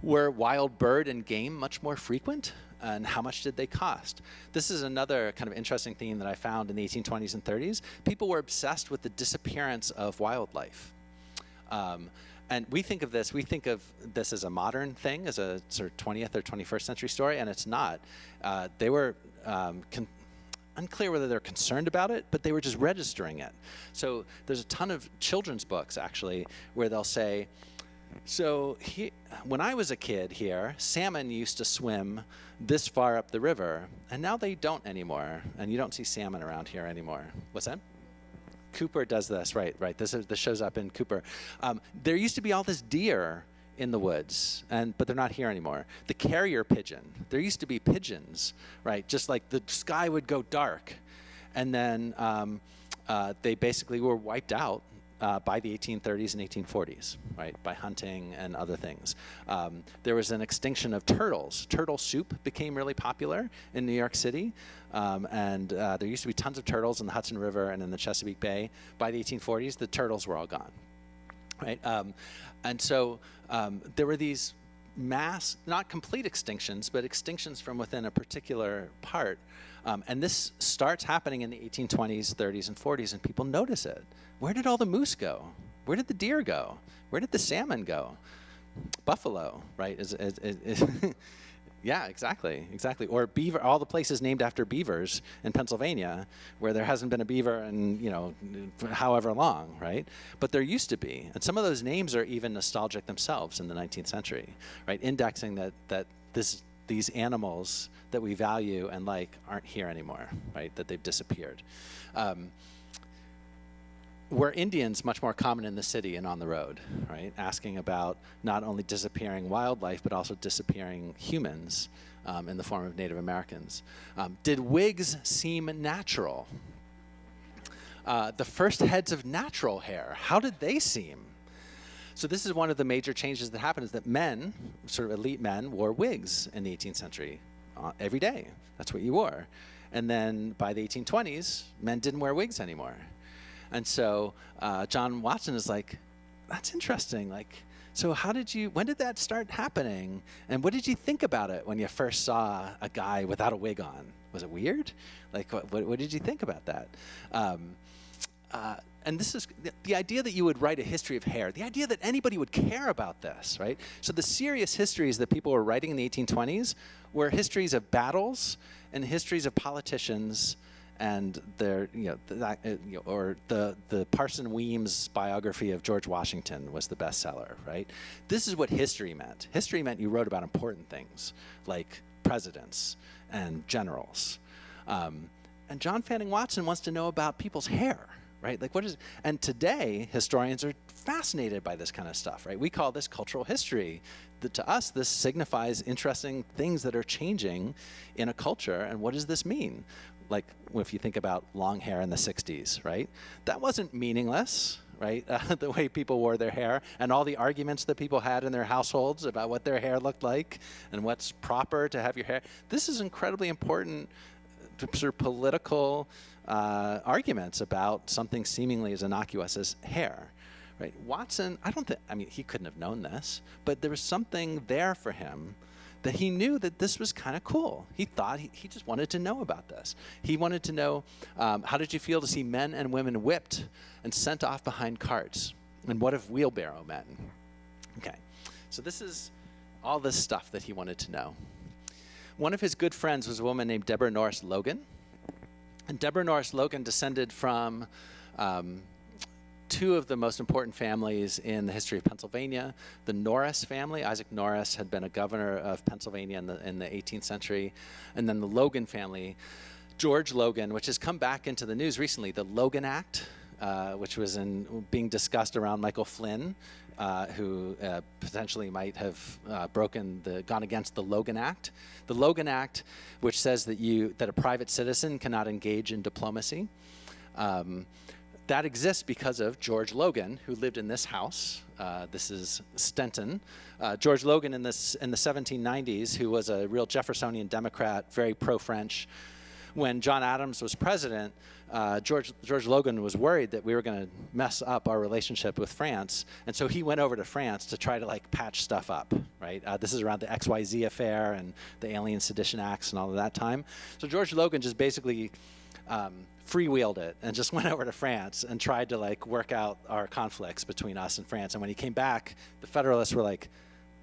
Were wild bird and game much more frequent? And how much did they cost? This is another kind of interesting theme that I found in the 1820s and 30s. People were obsessed with the disappearance of wildlife. And we think of this as a modern thing, as a sort of 20th or 21st century story, and it's not. They were unclear whether they're concerned about it, but they were just registering it. So there's a ton of children's books, actually, where they'll say, so when I was a kid here, salmon used to swim this far up the river, and now they don't anymore, and you don't see salmon around here anymore. What's that? Cooper does this, right. This shows up in Cooper. There used to be all this deer in the woods, but they're not here anymore. The carrier pigeon, there used to be pigeons, right? Just like the sky would go dark, and then they basically were wiped out by the 1830s and 1840s, right? By hunting and other things. There was an extinction of turtles. Turtle soup became really popular in New York City. And there used to be tons of turtles in the Hudson River and in the Chesapeake Bay. By the 1840s, the turtles were all gone, right? And so there were these mass, not complete extinctions, but extinctions from within a particular part. And this starts happening in the 1820s, 30s, and 40s, and people notice it. Where did all the moose go? Where did the deer go? Where did the salmon go? Buffalo, right? Yeah, exactly. Or beaver, all the places named after beavers in Pennsylvania, where there hasn't been a beaver in, however long, right? But there used to be. And some of those names are even nostalgic themselves in the 19th century, right? Indexing that these animals that we value and like aren't here anymore, right? That they've disappeared. Were Indians much more common in the city and on the road, right? Asking about not only disappearing wildlife, but also disappearing humans in the form of Native Americans. Did wigs seem natural? The first heads of natural hair, how did they seem? So this is one of the major changes that happened, is that men, sort of elite men, wore wigs in the 18th century every day. That's what you wore. And then by the 1820s, men didn't wear wigs anymore. And so John Watson is like, that's interesting. Like, so when did that start happening? And what did you think about it when you first saw a guy without a wig on? Was it weird? Like, what did you think about that? And this is the idea that you would write a history of hair, the idea that anybody would care about this, right? So the serious histories that people were writing in the 1820s were histories of battles and histories of politicians, and their, or the Parson Weems biography of George Washington was the bestseller, right? This is what history meant. History meant you wrote about important things like presidents and generals. And John Fanning Watson wants to know about people's hair, right? Like, and today historians are fascinated by this kind of stuff, right? We call this cultural history. To us, this signifies interesting things that are changing in a culture, and what does this mean? Like, if you think about long hair in the 60s, right? That wasn't meaningless, right? The way people wore their hair and all the arguments that people had in their households about what their hair looked like and what's proper to have your hair. This is incredibly important sort of political arguments about something seemingly as innocuous as hair, right? Watson, he couldn't have known this, but there was something there for him that he knew that this was kind of cool. He thought he just wanted to know about this. He wanted to know, how did you feel to see men and women whipped and sent off behind carts? And what of wheelbarrow men? Okay, so this is all this stuff that he wanted to know. One of his good friends was a woman named Deborah Norris Logan. And Deborah Norris Logan descended from two of the most important families in the history of Pennsylvania. The Norris family, Isaac Norris had been a governor of Pennsylvania in the 18th century. And then the Logan family, George Logan, which has come back into the news recently, the Logan Act, which was being discussed around Michael Flynn, who potentially might have gone against the Logan Act. The Logan Act, which says that a private citizen cannot engage in diplomacy. That exists because of George Logan, who lived in this house. This is Stenton. George Logan in the 1790s, who was a real Jeffersonian Democrat, very pro-French. When John Adams was president, George Logan was worried that we were going to mess up our relationship with France, and so he went over to France to try to patch stuff up, right? This is around the XYZ affair and the Alien Sedition Acts and all of that time. So George Logan just basically freewheeled it and just went over to France and tried to work out our conflicts between us and France. And when he came back, the Federalists were like,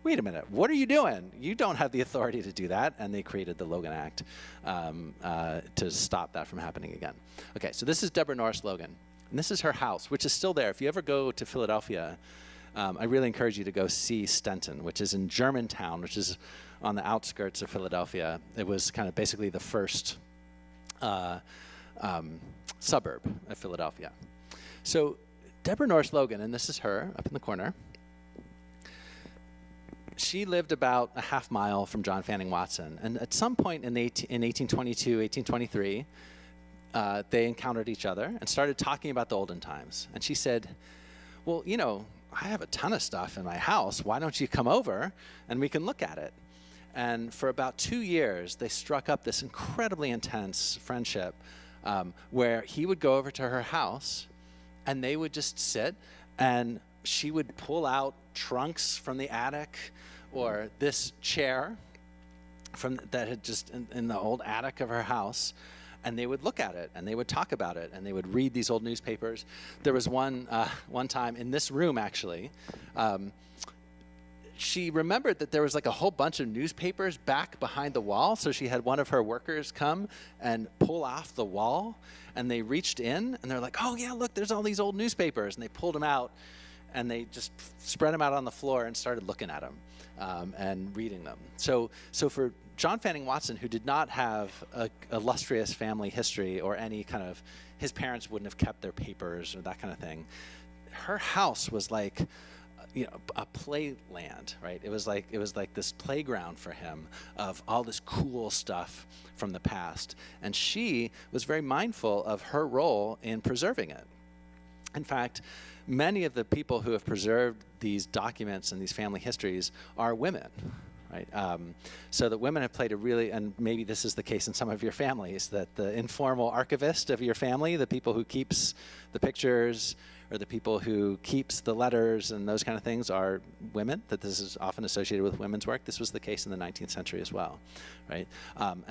wait a minute, what are you doing? You don't have the authority to do that. And they created the Logan Act to stop that from happening again. Okay, so this is Deborah Norris Logan. And this is her house, which is still there. If you ever go to Philadelphia, I really encourage you to go see Stenton, which is in Germantown, which is on the outskirts of Philadelphia. It was kind of basically the first suburb of Philadelphia. So Deborah Norris Logan, and this is her up in the corner, she lived about a half mile from John Fanning Watson. And at some point in 1822, 1823, they encountered each other and started talking about the Olden Times. And she said, well, I have a ton of stuff in my house. Why don't you come over and we can look at it? And for about 2 years, they struck up this incredibly intense friendship where he would go over to her house and they would just sit, and she would pull out trunks from the attic or this chair that had just in the old attic of her house, and they would look at it and they would talk about it and they would read these old newspapers. There was one time in this room, actually, she remembered that there was like a whole bunch of newspapers back behind the wall. So she had one of her workers come and pull off the wall, and they reached in and they're like, oh yeah, look, there's all these old newspapers. And they pulled them out and they just spread them out on the floor and started looking at them and reading them. So for John Fanning Watson, who did not have a illustrious family history or any kind of, his parents wouldn't have kept their papers or that kind of thing, her house was like, a playland, right? It was like this playground for him of all this cool stuff from the past. And she was very mindful of her role in preserving it. In fact, many of the people who have preserved these documents and these family histories are women, right? So that women have played a really, and maybe this is the case in some of your families, that the informal archivist of your family, the people who keeps the pictures, or the people who keeps the letters and those kind of things are women, that this is often associated with women's work. This was the case in the 19th century as well, right?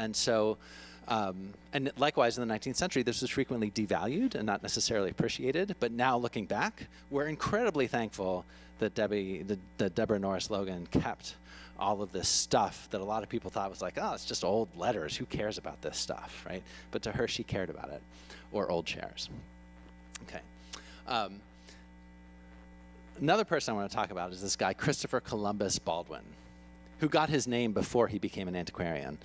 And likewise in the 19th century, this was frequently devalued and not necessarily appreciated. But now looking back, we're incredibly thankful that Deborah Norris Logan kept all of this stuff that a lot of people thought was like, oh, it's just old letters. Who cares about this stuff, right? But to her, she cared about it, or old chairs. Okay. Another person I want to talk about is this guy, Christopher Columbus Baldwin, who got his name before he became an antiquarian,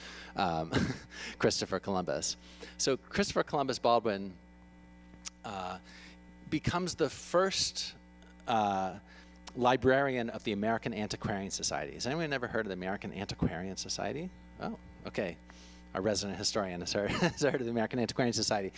Christopher Columbus. So Christopher Columbus Baldwin becomes the first librarian of the American Antiquarian Society. Has anyone ever heard of the American Antiquarian Society? Oh, okay. Our resident historian has heard of the American Antiquarian Society.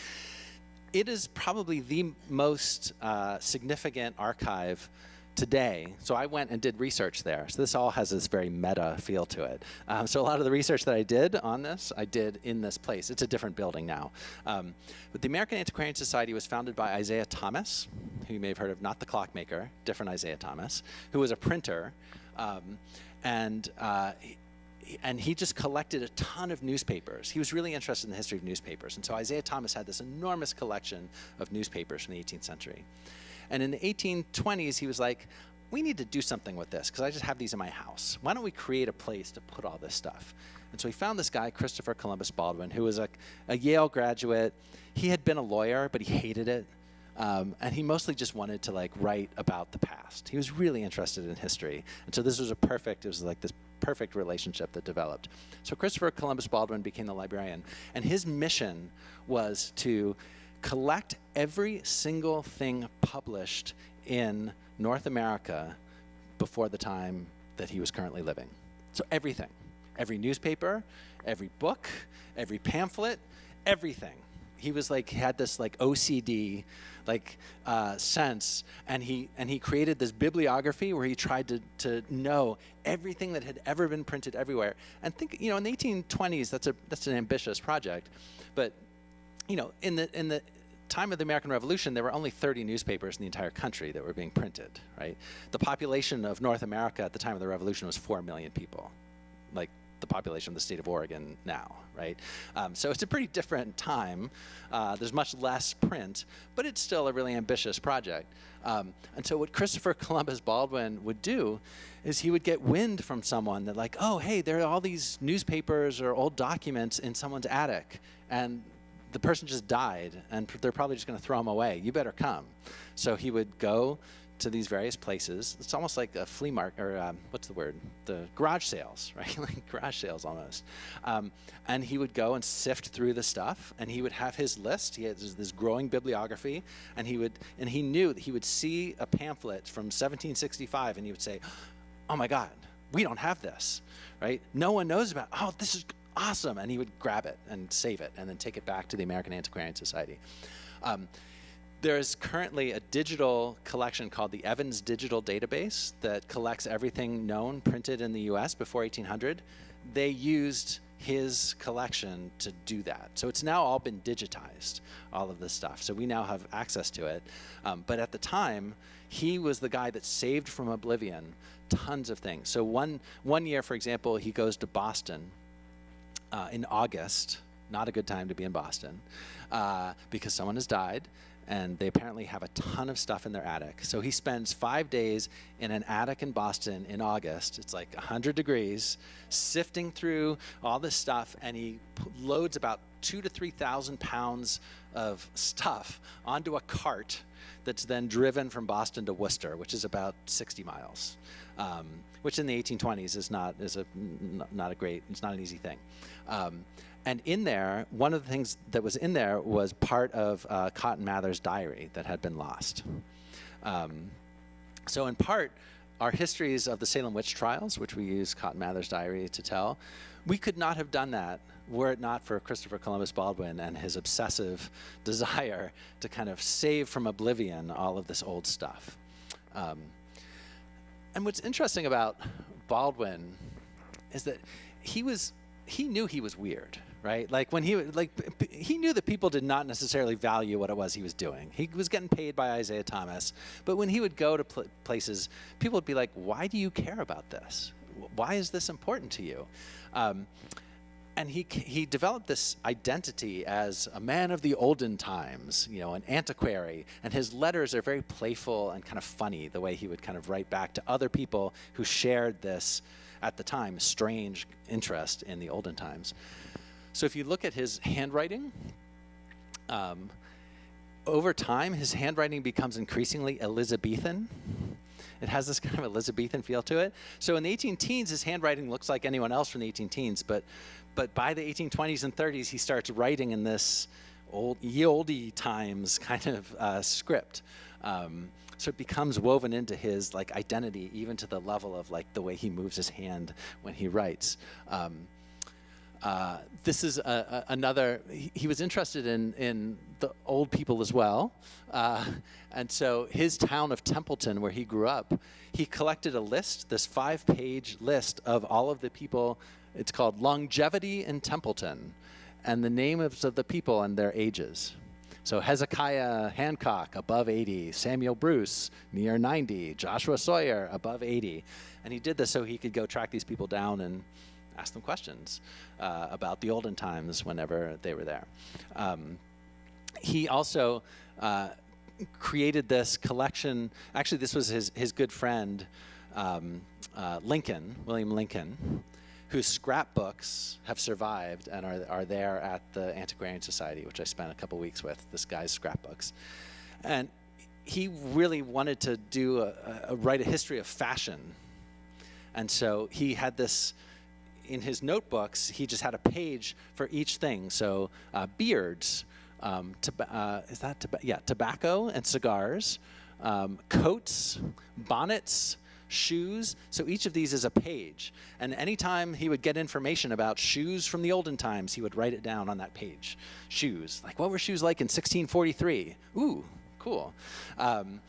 It is probably the most significant archive today. So I went and did research there. So this all has this very meta feel to it. So a lot of the research that I did on this, I did in this place. It's a different building now. But the American Antiquarian Society was founded by Isaiah Thomas, who you may have heard of, not the clockmaker, different Isaiah Thomas, who was a printer. And he just collected a ton of newspapers. He was really interested in the history of newspapers. And so Isaiah Thomas had this enormous collection of newspapers from the 18th century. And in the 1820s, he was like, we need to do something with this because I just have these in my house. Why don't we create a place to put all this stuff? And so he found this guy, Christopher Columbus Baldwin, who was a Yale graduate. He had been a lawyer, but he hated it. And he mostly just wanted to write about the past. He was really interested in history. And so this was this perfect relationship that developed. So Christopher Columbus Baldwin became the librarian, and his mission was to collect every single thing published in North America before the time that he was currently living. So everything, every newspaper, every book, every pamphlet, everything. He was had this OCD sense, and he created this bibliography where he tried to know everything that had ever been printed everywhere. And think, in the 1820s, that's an ambitious project, but in the time of the American Revolution, there were only 30 newspapers in the entire country that were being printed. Right, the population of North America at the time of the Revolution was 4 million people, like the population of the state of Oregon now, right? So it's a pretty different time. There's much less print, but it's still a really ambitious project. And so what Christopher Columbus Baldwin would do is he would get wind from someone that oh, hey, there are all these newspapers or old documents in someone's attic, and the person just died, and they're probably just going to throw them away. You better come. So he would go to these various places. It's almost like a flea market, or what's the word? The garage sales, right? Like garage sales almost. And he would go and sift through the stuff, and he would have his list. He had this growing bibliography, and he knew that he would see a pamphlet from 1765, and he would say, "Oh my God, we don't have this, right? No one knows about it. Oh, this is awesome!" And he would grab it and save it, and then take it back to the American Antiquarian Society. There is currently a digital collection called the Evans Digital Database that collects everything known printed in the U.S. before 1800. They used his collection to do that. So it's now all been digitized, all of this stuff. So we now have access to it. But at the time, he was the guy that saved from oblivion tons of things. So one year, for example, he goes to Boston in August. Not a good time to be in Boston because someone has died. and they apparently have a ton of stuff in their attic. So he spends 5 days in an attic in Boston in August. It's like 100 degrees, sifting through all this stuff, and he loads about 2,000 to 3,000 pounds of stuff onto a cart that's then driven from Boston to Worcester, which is about 60 miles, which in the 1820s is not an easy thing. And in there, one of the things that was in there was part of Cotton Mather's diary that had been lost. So in part, our histories of the Salem witch trials, which we use Cotton Mather's diary to tell, we could not have done that were it not for Christopher Columbus Baldwin and his obsessive desire to kind of save from oblivion all of this old stuff. And what's interesting about Baldwin is that he knew he was weird, right? Like when he knew that people did not necessarily value what it was he was doing. He was getting paid by Isaiah Thomas, but when he would go to places, people would be like, "Why do you care about this? Why is this important to you?" And he developed this identity as a man of the olden times, an antiquary. And his letters are very playful and kind of funny, the way he would kind of write back to other people who shared this, at the time, strange interest in the olden times. So if you look at his handwriting, over time, his handwriting becomes increasingly Elizabethan. It has this kind of Elizabethan feel to it. So in the 18-teens, his handwriting looks like anyone else from the 18-teens, but by the 1820s and 30s, he starts writing in this ye olde times kind of script. So it becomes woven into his identity, even to the level of the way he moves his hand when he writes. This is another. He was interested in the old people as well, and so his town of Templeton, where he grew up, he collected a list, this 5-page list of all of the people. It's called Longevity in Templeton, and the names of the people and their ages. So Hezekiah Hancock, above 80. Samuel Bruce, near 90. Joshua Sawyer, above 80. And he did this so he could go track these people down and ask them questions about the olden times whenever they were there. He also created this collection. Actually, this was his good friend, William Lincoln, whose scrapbooks have survived and are there at the Antiquarian Society, which I spent a couple weeks with, this guy's scrapbooks. And he really wanted to write a history of fashion. And so he had this, in his notebooks, he just had a page for each thing. So beards, tobacco and cigars, coats, bonnets, shoes. So each of these is a page. And anytime he would get information about shoes from the olden times, he would write it down on that page. Shoes. Like, what were shoes like in 1643? Ooh, cool. And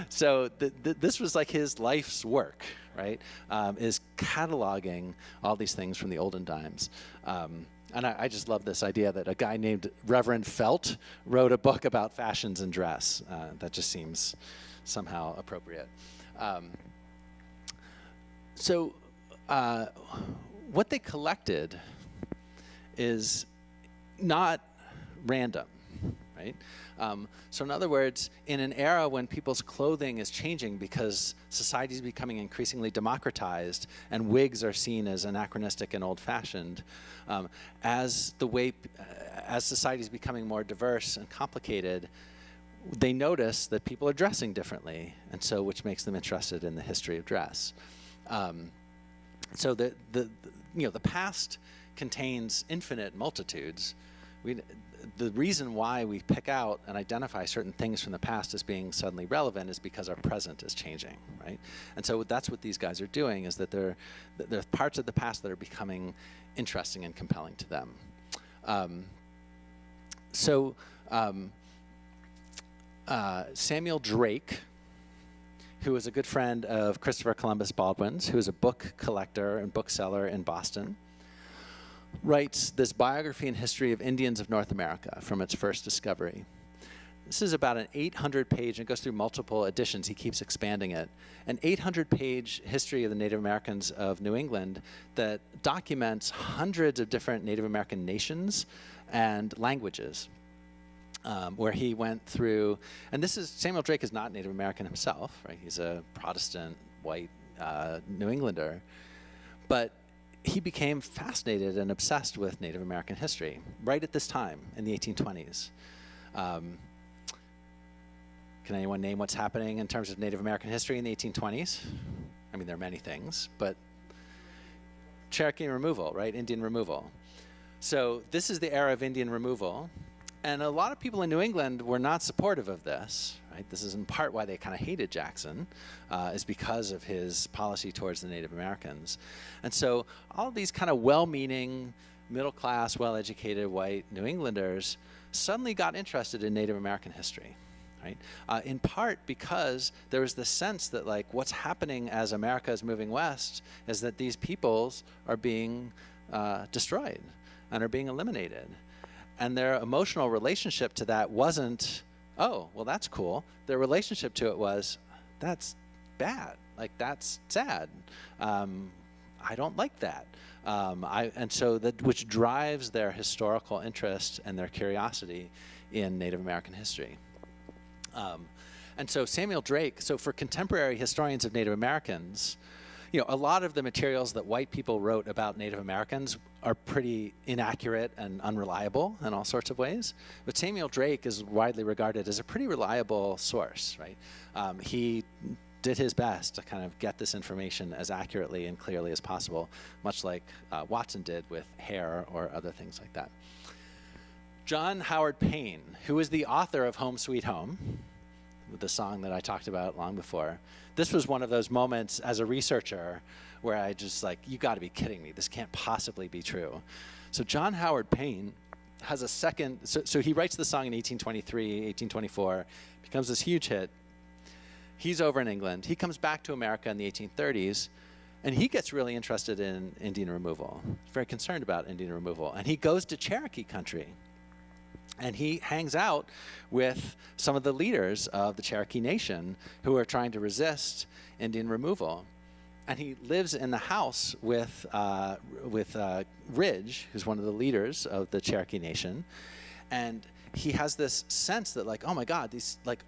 so this was like his life's work, right? Is cataloging all these things from the olden times. And I just love this idea that a guy named Reverend Felt wrote a book about fashions and dress. That just seems somehow appropriate. What they collected is not random, right? So in other words, in an era when people's clothing is changing because society is becoming increasingly democratized and wigs are seen as anachronistic and old-fashioned, as society is becoming more diverse and complicated, they notice that people are dressing differently, and so which makes them interested in the history of dress. So the past contains infinite multitudes. The reason why we pick out and identify certain things from the past as being suddenly relevant is because our present is changing, right? And so that's what these guys are doing, is that there are parts of the past that are becoming interesting and compelling to them. Samuel Drake, who was a good friend of Christopher Columbus Baldwin's, who was a book collector and bookseller in Boston, writes this biography and history of Indians of North America from its first discovery. This is about an 800-page, and it goes through multiple editions, he keeps expanding it, an 800-page history of the Native Americans of New England that documents hundreds of different Native American nations and languages. where he went through, and Samuel Drake is not Native American himself, right? He's a Protestant, white New Englander, but he became fascinated and obsessed with Native American history right at this time in the 1820s. Can anyone name what's happening in terms of Native American history in the 1820s? I mean, there are many things, but Cherokee removal, right? Indian removal. So this is the era of Indian removal. And a lot of people in New England were not supportive of this, right? This is in part why they kind of hated Jackson, is because of his policy towards the Native Americans. And so all of these kind of well-meaning, middle-class, well-educated white New Englanders suddenly got interested in Native American history, right? In part because there was this sense that, like, what's happening as America is moving west is that these peoples are being destroyed and are being eliminated. And their emotional relationship to that wasn't, oh, well, that's cool. Their relationship to it was, that's bad. Like, that's sad. I don't like that. And so which drives their historical interest and their curiosity in Native American history. And so Samuel Drake, so for contemporary historians of Native Americans, a lot of the materials that white people wrote about Native Americans are pretty inaccurate and unreliable in all sorts of ways. But Samuel Drake is widely regarded as a pretty reliable source, right? He did his best to kind of get this information as accurately and clearly as possible, much like Watson did with hair or other things like that. John Howard Payne, who is the author of Home Sweet Home, the song that I talked about long before, this was one of those moments as a researcher where I just you got to be kidding me. This can't possibly be true. So John Howard Payne has a second, so he writes the song in 1823, 1824, becomes this huge hit. He's over in England. He comes back to America in the 1830s, and he gets really interested in Indian removal. He's very concerned about Indian removal. And he goes to Cherokee country. And he hangs out with some of the leaders of the Cherokee Nation who are trying to resist Indian removal. And he lives in the house with Ridge, who's one of the leaders of the Cherokee Nation. And he has this sense that, oh my God,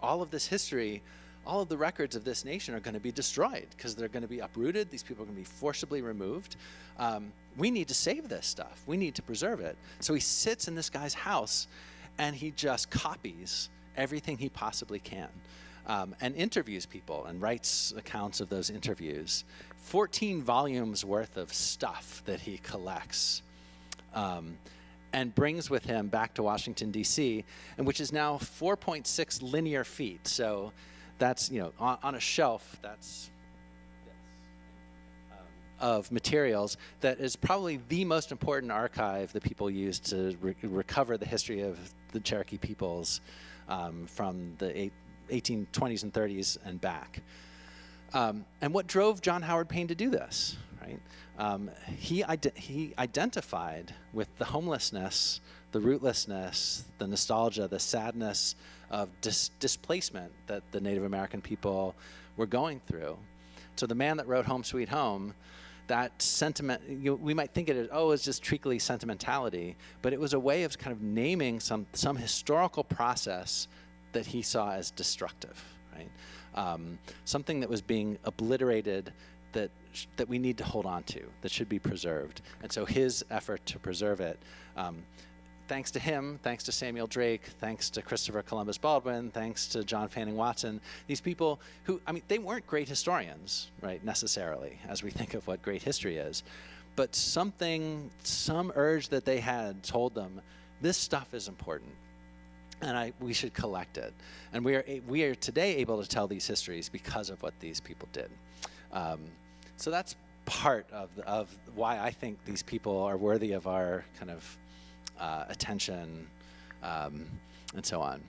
all of this history, all of the records of this nation are going to be destroyed because they're going to be uprooted. These people are going to be forcibly removed. We need to save this stuff. We need to preserve it. So he sits in this guy's house and he just copies everything he possibly can and interviews people and writes accounts of those interviews. 14 volumes worth of stuff that he collects and brings with him back to Washington, D.C., and which is now 4.6 linear feet. So that's, on a shelf, that's of materials that is probably the most important archive that people use to recover the history of the Cherokee peoples from the 1820s and 30s and back. And what drove John Howard Payne to do this, right? He identified with the homelessness, the rootlessness, the nostalgia, the sadness of displacement that the Native American people were going through. So the man that wrote Home Sweet Home, that sentiment, we might think it's just treacly sentimentality, but it was a way of kind of naming some historical process that he saw as destructive, right? Something that was being obliterated that we need to hold on to, that should be preserved. And so his effort to preserve it, thanks to him, thanks to Samuel Drake, thanks to Christopher Columbus Baldwin, thanks to John Fanning Watson, these people who, they weren't great historians, right, necessarily, as we think of what great history is, but some urge that they had told them, this stuff is important, and we should collect it. And we are today able to tell these histories because of what these people did. So that's part of why I think these people are worthy of our kind of attention, and so on.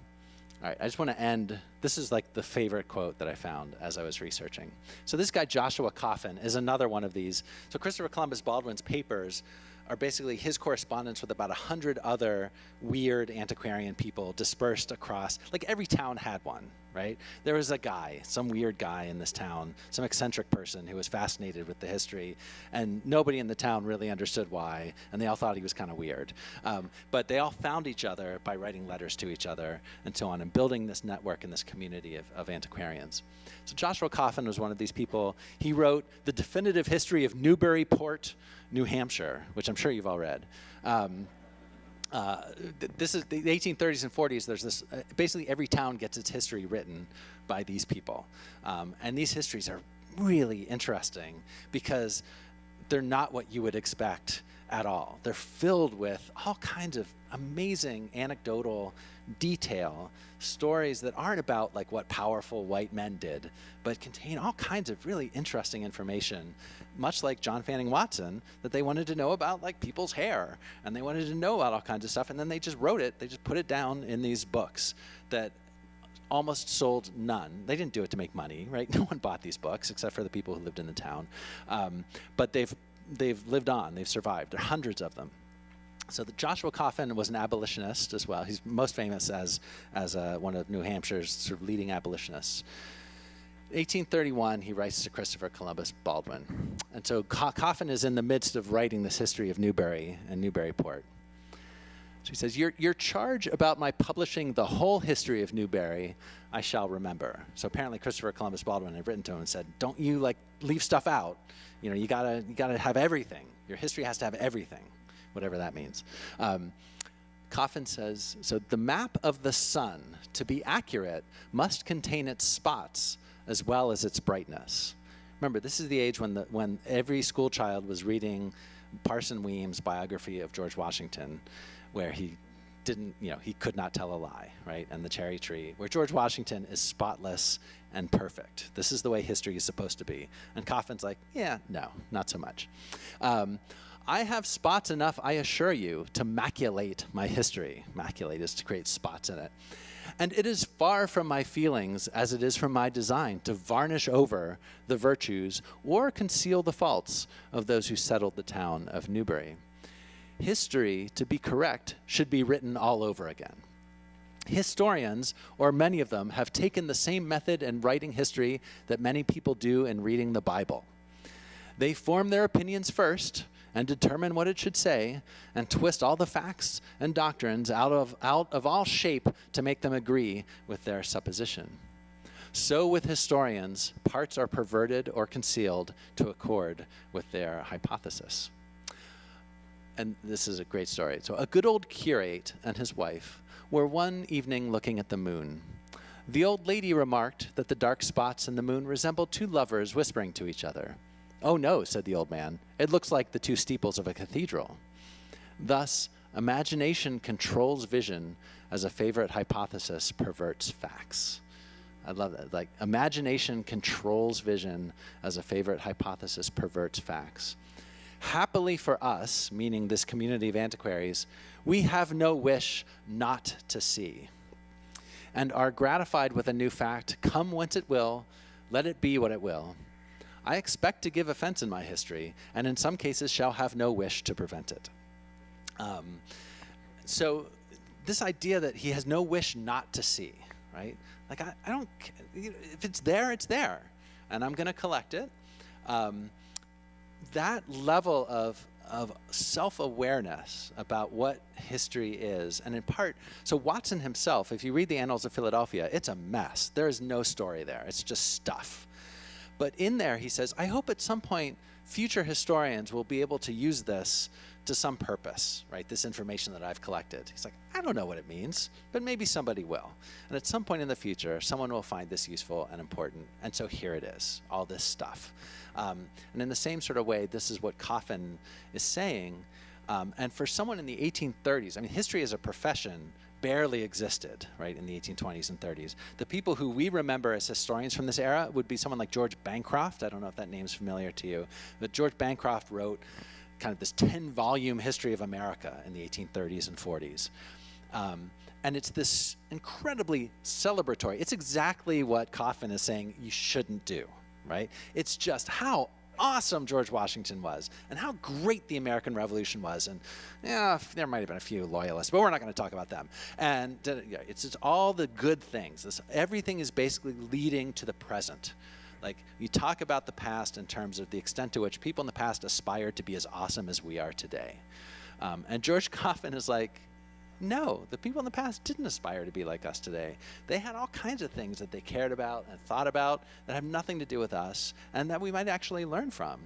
All right, I just want to end. This is the favorite quote that I found as I was researching. So this guy, Joshua Coffin, is another one of these. So Christopher Columbus Baldwin's papers are basically his correspondence with about 100 other weird antiquarian people dispersed across, every town had one, right? There was a guy, some weird guy in this town, some eccentric person who was fascinated with the history, and nobody in the town really understood why, and they all thought he was kind of weird. But they all found each other by writing letters to each other and so on, and building this network and this community of antiquarians. So Joshua Coffin was one of these people. He wrote The Definitive History of Newburyport, New Hampshire, which I'm sure you've all read. This is the 1830s and 40s. There's this, basically every town gets its history written by these people. And these histories are really interesting because they're not what you would expect at all. They're filled with all kinds of amazing anecdotal detail, stories that aren't about like what powerful white men did, but contain all kinds of really interesting information, much like John Fanning Watson, that they wanted to know about like people's hair, and they wanted to know about all kinds of stuff, and then they just wrote it, they just put it down in these books that almost sold none. They didn't do it to make money, right? No one bought these books except for the people who lived in the town. But they've lived on, they've survived. There are hundreds of them. So Joshua Coffin was an abolitionist as well. He's most famous as one of New Hampshire's sort of leading abolitionists. 1831, he writes to Christopher Columbus Baldwin. And so Coffin is in the midst of writing this history of Newbury and Newburyport. So he says, your charge about my publishing the whole history of Newbury, I shall remember. So apparently Christopher Columbus Baldwin had written to him and said, don't you like leave stuff out. You know, you gotta have everything. Your history has to have everything, whatever that means. Coffin says, so the map of the sun, to be accurate, must contain its spots as well as its brightness. Remember, this is the age when every school child was reading Parson Weems' biography of George Washington, where he didn't, he could not tell a lie, right? And the cherry tree, where George Washington is spotless and perfect. This is the way history is supposed to be. And Coffin's like, yeah, no, not so much. I have spots enough, I assure you, to maculate my history. Maculate is to create spots in it. And it is far from my feelings, as it is from my design, to varnish over the virtues or conceal the faults of those who settled the town of Newbury. History, to be correct, should be written all over again. Historians, or many of them, have taken the same method in writing history that many people do in reading the Bible. They form their opinions first and determine what it should say, and twist all the facts and doctrines out of all shape to make them agree with their supposition. So with historians, parts are perverted or concealed to accord with their hypothesis. And this is a great story. So a good old curate and his wife were one evening looking at the moon. The old lady remarked that the dark spots in the moon resembled two lovers whispering to each other. "Oh no," said the old man, "it looks like the two steeples of a cathedral." Thus, imagination controls vision as a favorite hypothesis perverts facts. I love that. Like, imagination controls vision as a favorite hypothesis perverts facts. Happily for us, meaning this community of antiquaries, we have no wish not to see, and are gratified with a new fact, come whence it will, let it be what it will. I expect to give offense in my history, and in some cases shall have no wish to prevent it. So this idea that he has no wish not to see, right? Like, I don't, if it's there, it's there, and I'm going to collect it. That level of self-awareness about what history is, and in part, so Watson himself, if you read the Annals of Philadelphia, it's a mess. There is no story there. It's just stuff. But in there, he says, I hope at some point future historians will be able to use this to some purpose, right? This information that I've collected. He's like, I don't know what it means, but maybe somebody will. And at some point in the future, someone will find this useful and important. And so here it is, all this stuff. And in the same sort of way, this is what Coffin is saying. And for someone in the 1830s, I mean, history as a profession barely existed, right, in the 1820s and 30s. The people who we remember as historians from this era would be someone like George Bancroft. I don't know if that name's familiar to you, but George Bancroft wrote kind of this 10-volume history of America in the 1830s and 40s. And it's this incredibly celebratory. It's exactly what Coffin is saying you shouldn't do, right? It's just how awesome George Washington was, and how great the American Revolution was. And yeah, there might have been a few loyalists, but we're not going to talk about them. And it's just all the good things. Everything is basically leading to the present. Like, you talk about the past in terms of the extent to which people in the past aspired to be as awesome as we are today. And George Coffin is like, no, the people in the past didn't aspire to be like us today. They had all kinds of things that they cared about and thought about that have nothing to do with us, and that we might actually learn from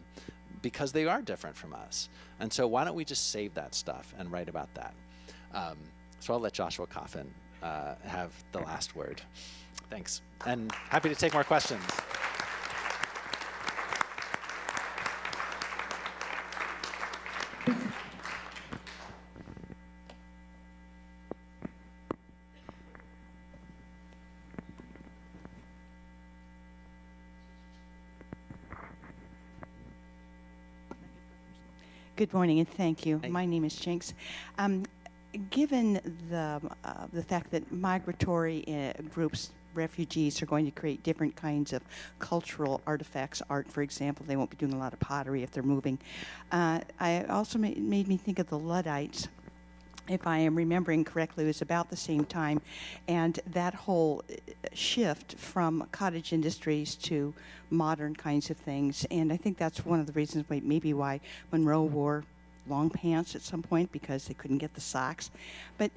because they are different from us. And so why don't we just save that stuff and write about that? So I'll let Joshua Coffin have the last word. Thanks. And happy to take more questions. Good morning, and thank you. Hey. My name is Jinx. Given the fact that migratory groups, refugees, are going to create different kinds of cultural artifacts, art, for example, they won't be doing a lot of pottery if they're moving. I also made me think of the Luddites. If I am remembering correctly, it was about the same time, and that whole shift from cottage industries to modern kinds of things. And I think that's one of the reasons why Monroe wore long pants at some point, because they couldn't get the socks. But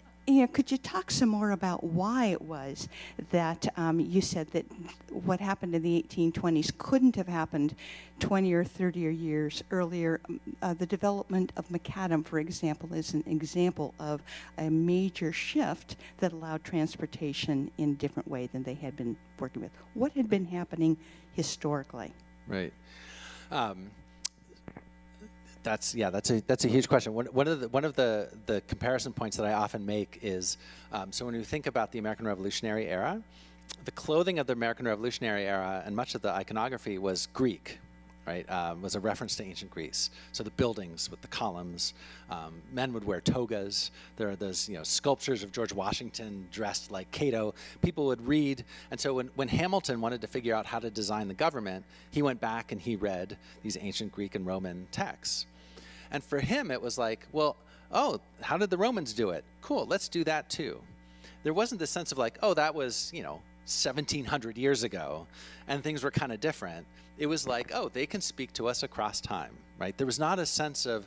could you talk some more about why it was that you said that what happened in the 1820s couldn't have happened 20 or 30 years earlier? The development of macadam, for example, is an example of a major shift that allowed transportation in a different way than they had been working with. What had been happening historically? Right. That's a huge question. One of the comparison points that I often make is, so when you think about the American Revolutionary Era, the clothing of the American Revolutionary Era and much of the iconography was Greek, right? Was a reference to ancient Greece. So the buildings with the columns, men would wear togas. There are those sculptures of George Washington dressed like Cato. People would read, and so when Hamilton wanted to figure out how to design the government, he went back and he read these ancient Greek and Roman texts. And for him, it was like, well, oh, how did the Romans do it? Cool, let's do that too. There wasn't this sense of like, oh, that was 1,700 years ago, and things were kind of different. It was like, oh, they can speak to us across time, right? There was not a sense of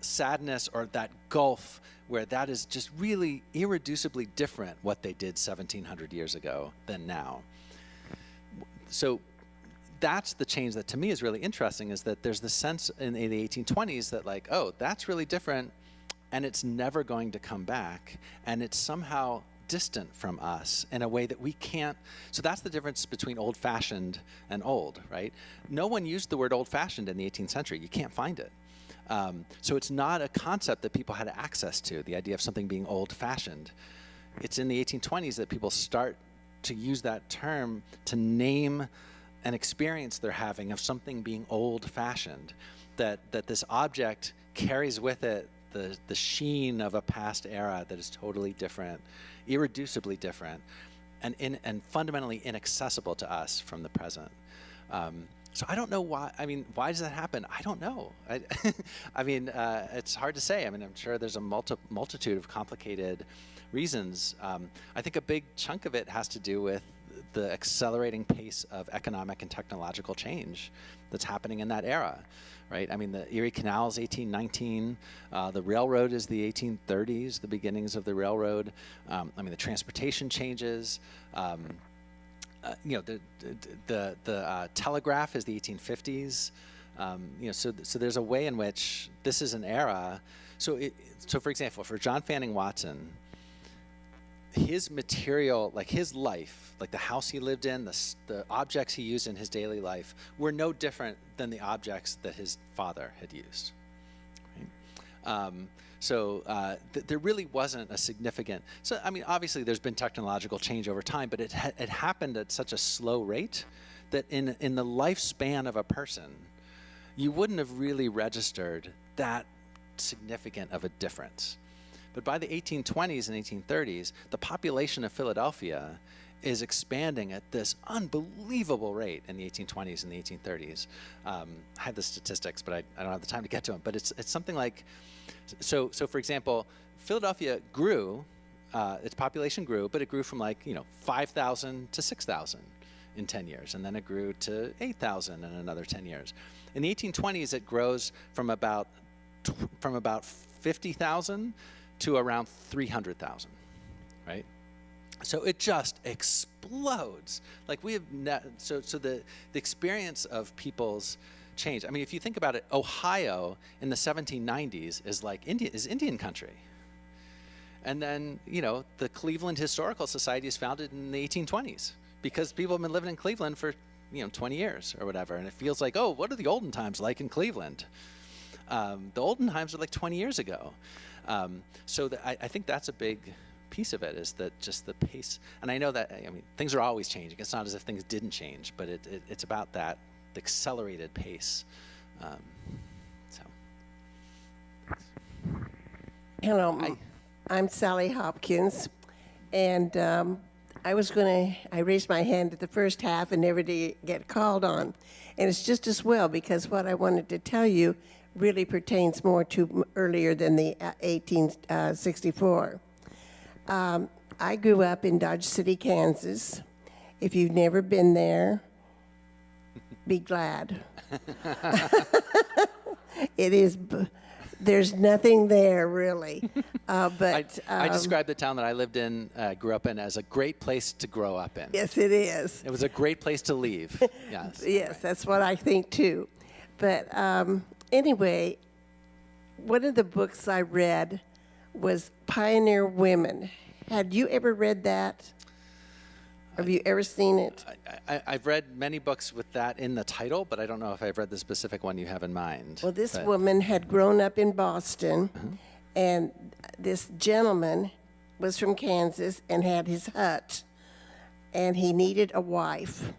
sadness or that gulf where that is just really irreducibly different what they did 1,700 years ago than now. So that's the change that to me is really interesting, is that there's the sense in the 1820s that like, oh, that's really different, and it's never going to come back, and it's somehow distant from us in a way that we can't. So that's the difference between old-fashioned and old, right? No one used the word old-fashioned in the 18th century. You can't find it. So it's not a concept that people had access to, the idea of something being old-fashioned. It's in the 1820s that people start to use that term to name an experience they're having of something being old-fashioned, that this object carries with it the sheen of a past era that is totally different, irreducibly different, and fundamentally inaccessible to us from the present. So I don't know why. I mean, why does that happen? I don't know. It's hard to say. I mean, I'm sure there's a multitude of complicated reasons. I think a big chunk of it has to do with the accelerating pace of economic and technological change that's happening in that era, right? I mean, the Erie Canal is 1819. The railroad is the 1830s, the beginnings of the railroad. The transportation changes. The telegraph is the 1850s. So there's a way in which this is an era. So for example, for John Fanning Watson, his material, like his life, like the house he lived in, the objects he used in his daily life were no different than the objects that his father had used. Right? There really wasn't a significant. So I mean, obviously, there's been technological change over time, but it happened at such a slow rate that in the lifespan of a person, you wouldn't have really registered that significant of a difference. But by the 1820s and 1830s, the population of Philadelphia is expanding at this unbelievable rate in the 1820s and the 1830s. I have the statistics, but I don't have the time to get to them. But it's something like, so for example, Philadelphia grew, its population grew, but it grew from 5,000 to 6,000 in 10 years, and then it grew to 8,000 in another 10 years. In the 1820s, it grows from about 50,000 to around 300,000, right? So it just explodes. We have so the experience of people's change. I mean, if you think about it, Ohio in the 1790s is Indian country, and then the Cleveland Historical Society is founded in the 1820s because people have been living in Cleveland for 20 years or whatever, and it feels like, oh, what are the olden times like in Cleveland? The olden times are 20 years ago. So I think that's a big piece of it, is that just the pace. And I know that, things are always changing. It's not as if things didn't change, but it's about that, the accelerated pace. Hello, I'm Sally Hopkins, and I raised my hand at the first half and never did get called on. And it's just as well, because what I wanted to tell you really pertains more to earlier than the 1864. I grew up in Dodge City, Kansas. If you've never been there, be glad. It is, there's nothing there really. But I described the town that I lived in, grew up in, as a great place to grow up in. Yes, it is. It was a great place to leave. Yes. Yes, Right. that's what I think too. But anyway, one of the books I read was Pioneer Women. Had you ever read that? Have you ever seen it? I've read many books with that in the title, but I don't know if I've read the specific one you have in mind. Well, this woman had grown up in Boston, and this gentleman was from Kansas and had his hut, and he needed a wife.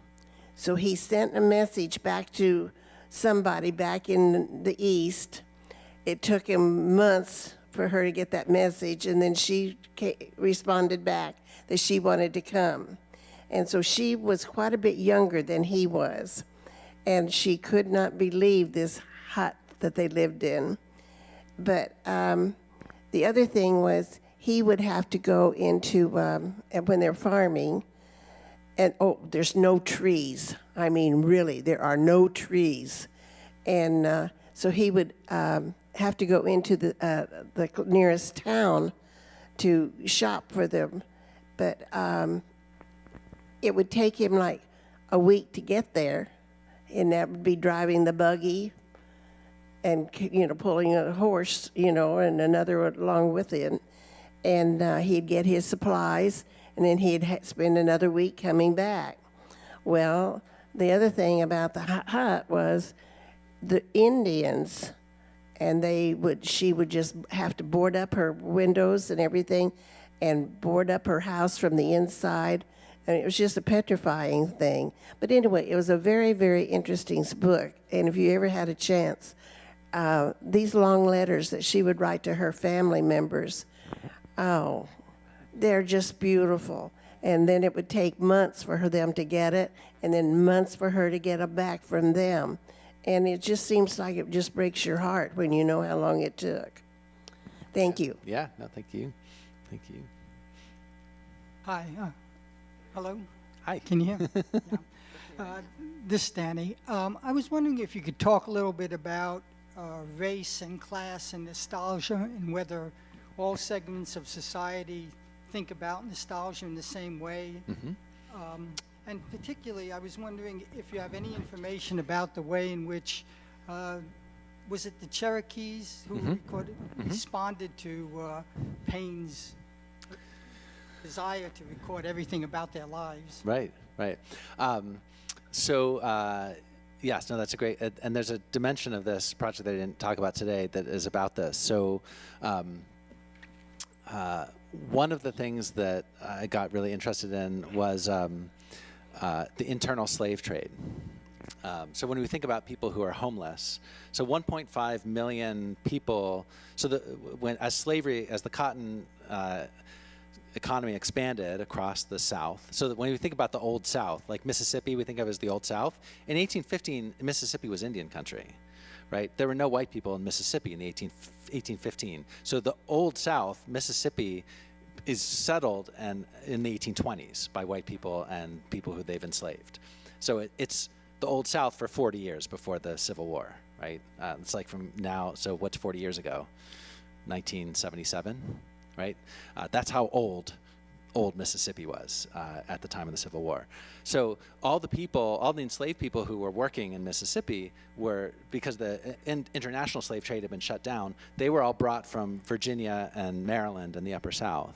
So he sent a message back to somebody back in the East. It took him months for her to get that message, and then she responded back that she wanted to come. And so she was quite a bit younger than he was, and she could not believe this hut that they lived in. But the other thing was, he would have to go into, when they're farming, and there's no trees. I mean, really, there are no trees. And so he would have to go into the nearest town to shop for them. But it would take him like a week to get there, and that would be driving the buggy and pulling a horse, and another along with him. And he'd get his supplies, and then he'd spend another week coming back. Well, the other thing about the hut was the Indians, and she would just have to board up her windows and everything, and board up her house from the inside. And it was just a petrifying thing. But anyway, it was a very, very interesting book. And if you ever had a chance, these long letters that she would write to her family members, they're just beautiful. And then it would take months for them to get it, and then months for her to get it back from them. And it just seems like it just breaks your heart when you know how long it took. Thank you. Yeah, no, thank you. Thank you. Hi. Hello. Hi. Can you hear me? Yeah. This is Danny. I was wondering if you could talk a little bit about race and class and nostalgia, and whether all segments of society think about nostalgia in the same way. Mm-hmm. And particularly, I was wondering if you have any information about the way in which, was it the Cherokees who responded to Paine's desire to record everything about their lives? Right. Yes, no, that's a great, and there's a dimension of this project that I didn't talk about today that is about this. So one of the things that I got really interested in was the internal slave trade. So when we think about people who are homeless, so 1.5 million people, so as the cotton economy expanded across the South. So that when we think about the Old South, like Mississippi, we think of as the Old South. In 1815, Mississippi was Indian country, right? There were no white people in Mississippi in the 1815. So the Old South, Mississippi, is settled and in the 1820s by white people and people who they've enslaved. So it's the Old South for 40 years before the Civil War, right? It's like from now, so what's 40 years ago? 1977, right? That's how old Mississippi was at the time of the Civil War. So all the enslaved people who were working in Mississippi were, because the international slave trade had been shut down, they were all brought from Virginia and Maryland and the Upper South.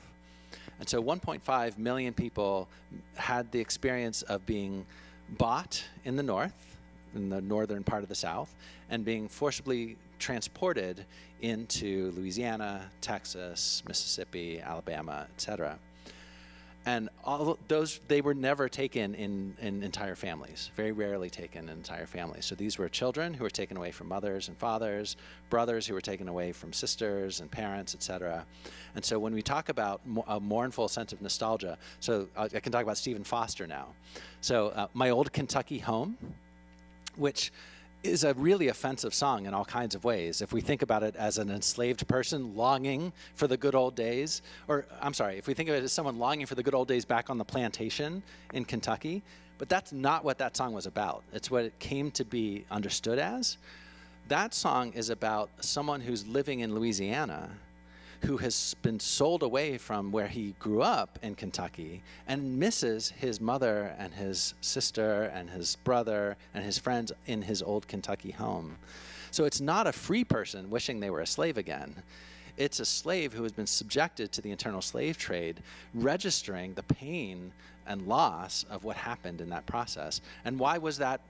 And so 1.5 million people had the experience of being bought in the North, in the northern part of the South, and being forcibly transported into Louisiana, Texas, Mississippi, Alabama, etc. And all those, they were never taken in entire families, very rarely taken in entire families. So these were children who were taken away from mothers and fathers, brothers who were taken away from sisters and parents, etc. And so when we talk about a mournful sense of nostalgia, so I can talk about Stephen Foster now. So My Old Kentucky Home, which is a really offensive song in all kinds of ways. If we think about it as an enslaved person longing for the good old days, or I'm sorry, if we think of it as someone longing for the good old days back on the plantation in Kentucky, but that's not what that song was about. It's what it came to be understood as. That song is about someone who's living in Louisiana who has been sold away from where he grew up in Kentucky and misses his mother and his sister and his brother and his friends in his old Kentucky home. So it's not a free person wishing they were a slave again. It's a slave who has been subjected to the internal slave trade, registering the pain and loss of what happened in that process. And why was that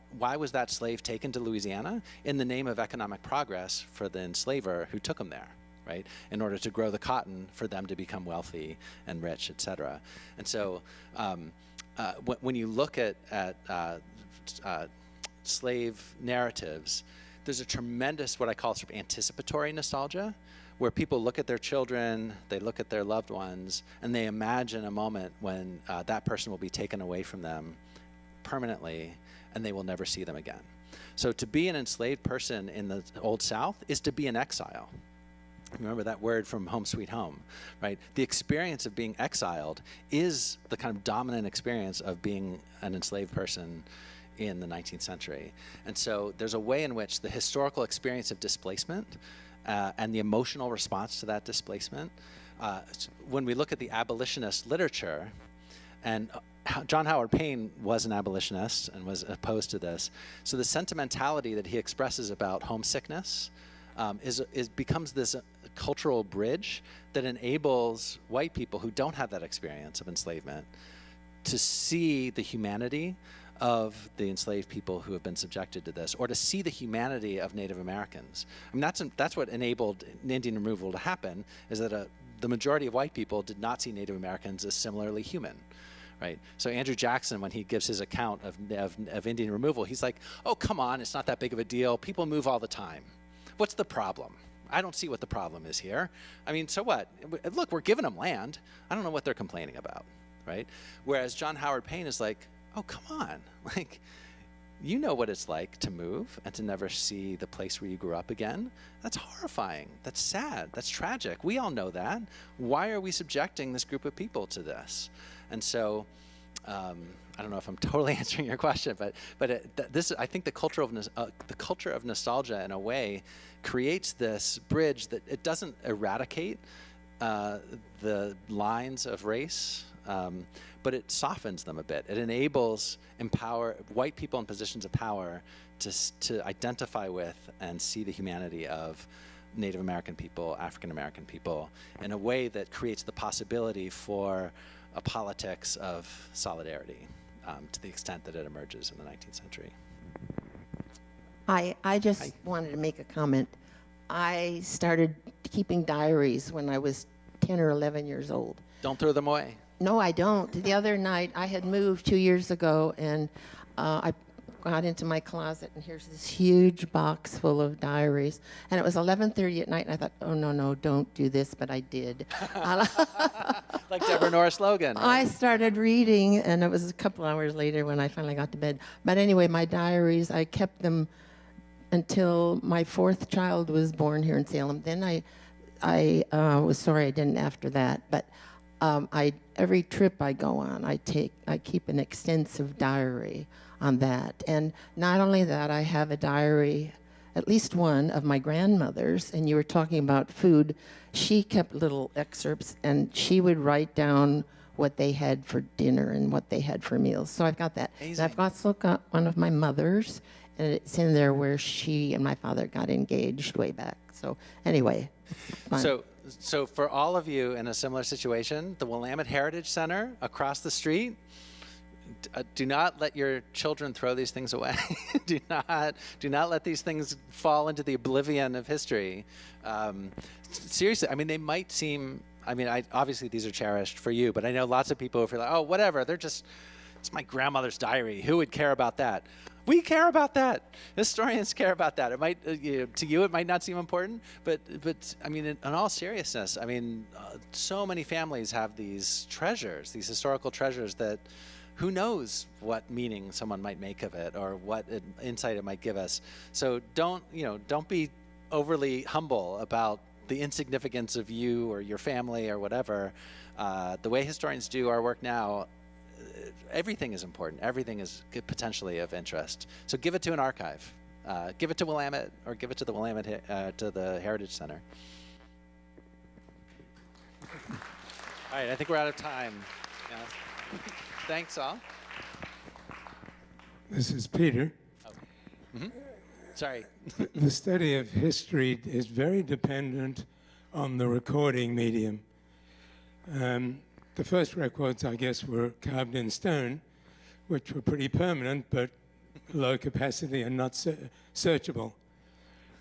slave taken to Louisiana? In the name of economic progress for the enslaver who took him there. Right, in order to grow the cotton for them to become wealthy and rich, et cetera. And so when you look at slave narratives, there's a tremendous, what I call sort of anticipatory nostalgia, where people look at their children, they look at their loved ones, and they imagine a moment when that person will be taken away from them permanently, and they will never see them again. So to be an enslaved person in the Old South is to be in exile. Remember that word from Home Sweet Home, right? The experience of being exiled is the kind of dominant experience of being an enslaved person in the 19th century. And so there's a way in which the historical experience of displacement and the emotional response to that displacement, when we look at the abolitionist literature, and John Howard Payne was an abolitionist and was opposed to this, so the sentimentality that he expresses about homesickness becomes this cultural bridge that enables white people who don't have that experience of enslavement to see the humanity of the enslaved people who have been subjected to this, or to see the humanity of Native Americans. I mean, that's what enabled Indian removal to happen, is that the majority of white people did not see Native Americans as similarly human. Right. So Andrew Jackson, when he gives his account of Indian removal, he's like, oh, come on, it's not that big of a deal. People move all the time. What's the problem? I don't see what the problem is here. I mean, so what? Look, we're giving them land. I don't know what they're complaining about, right? Whereas John Howard Payne is like, oh, come on. Like, you know what it's like to move and to never see the place where you grew up again. That's horrifying. That's sad. That's tragic. We all know that. Why are we subjecting this group of people to this? And so, I don't know if I'm totally answering your question, but I think the culture of nostalgia, in a way, creates this bridge that it doesn't eradicate the lines of race, but it softens them a bit. It enables white people in positions of power to identify with and see the humanity of Native American people, African American people, in a way that creates the possibility for a politics of solidarity, to the extent that it emerges in the 19th century. I just wanted to make a comment. I started keeping diaries when I was 10 or 11 years old. Don't throw them away. No, I don't. The other night, I had moved 2 years ago, and I got into my closet, and here's this huge box full of diaries. And it was 11:30 at night, and I thought, oh, no, don't do this, but I did. like Deborah Norris Logan. I started reading, and it was a couple hours later when I finally got to bed. But anyway, my diaries, I kept them until my fourth child was born here in Salem. Then I was sorry I didn't after that. But every trip I go on, I keep an extensive diary on that. And not only that, I have a diary, at least one, of my grandmother's. And you were talking about food. She kept little excerpts, and she would write down what they had for dinner and what they had for meals. So I've got that. And I've also got one of my mother's, and it's in there where she and my father got engaged way back. So anyway, it's fun. So for all of you in a similar situation, the Willamette Heritage Center across the street, do not let your children throw these things away. do not let these things fall into the oblivion of history. Seriously, I mean, they might seem, obviously these are cherished for you, but I know lots of people who feel like, oh, whatever, it's my grandmother's diary. Who would care about that? We care about that. Historians care about that. It might, to you, it might not seem important, but I mean, in all seriousness, so many families have these treasures, these historical treasures that who knows what meaning someone might make of it or what insight it might give us. So don't be overly humble about the insignificance of you or your family or whatever. The way historians do our work now, everything is important. Everything is potentially of interest. So give it to an archive. Give it to Willamette, or give it to the Willamette to the Heritage Center. All right, I think we're out of time. Yeah. Thanks, all. This is Peter. Oh. Mm-hmm. Sorry. The study of history is very dependent on the recording medium. The first records, I guess, were carved in stone, which were pretty permanent, but low capacity and not searchable.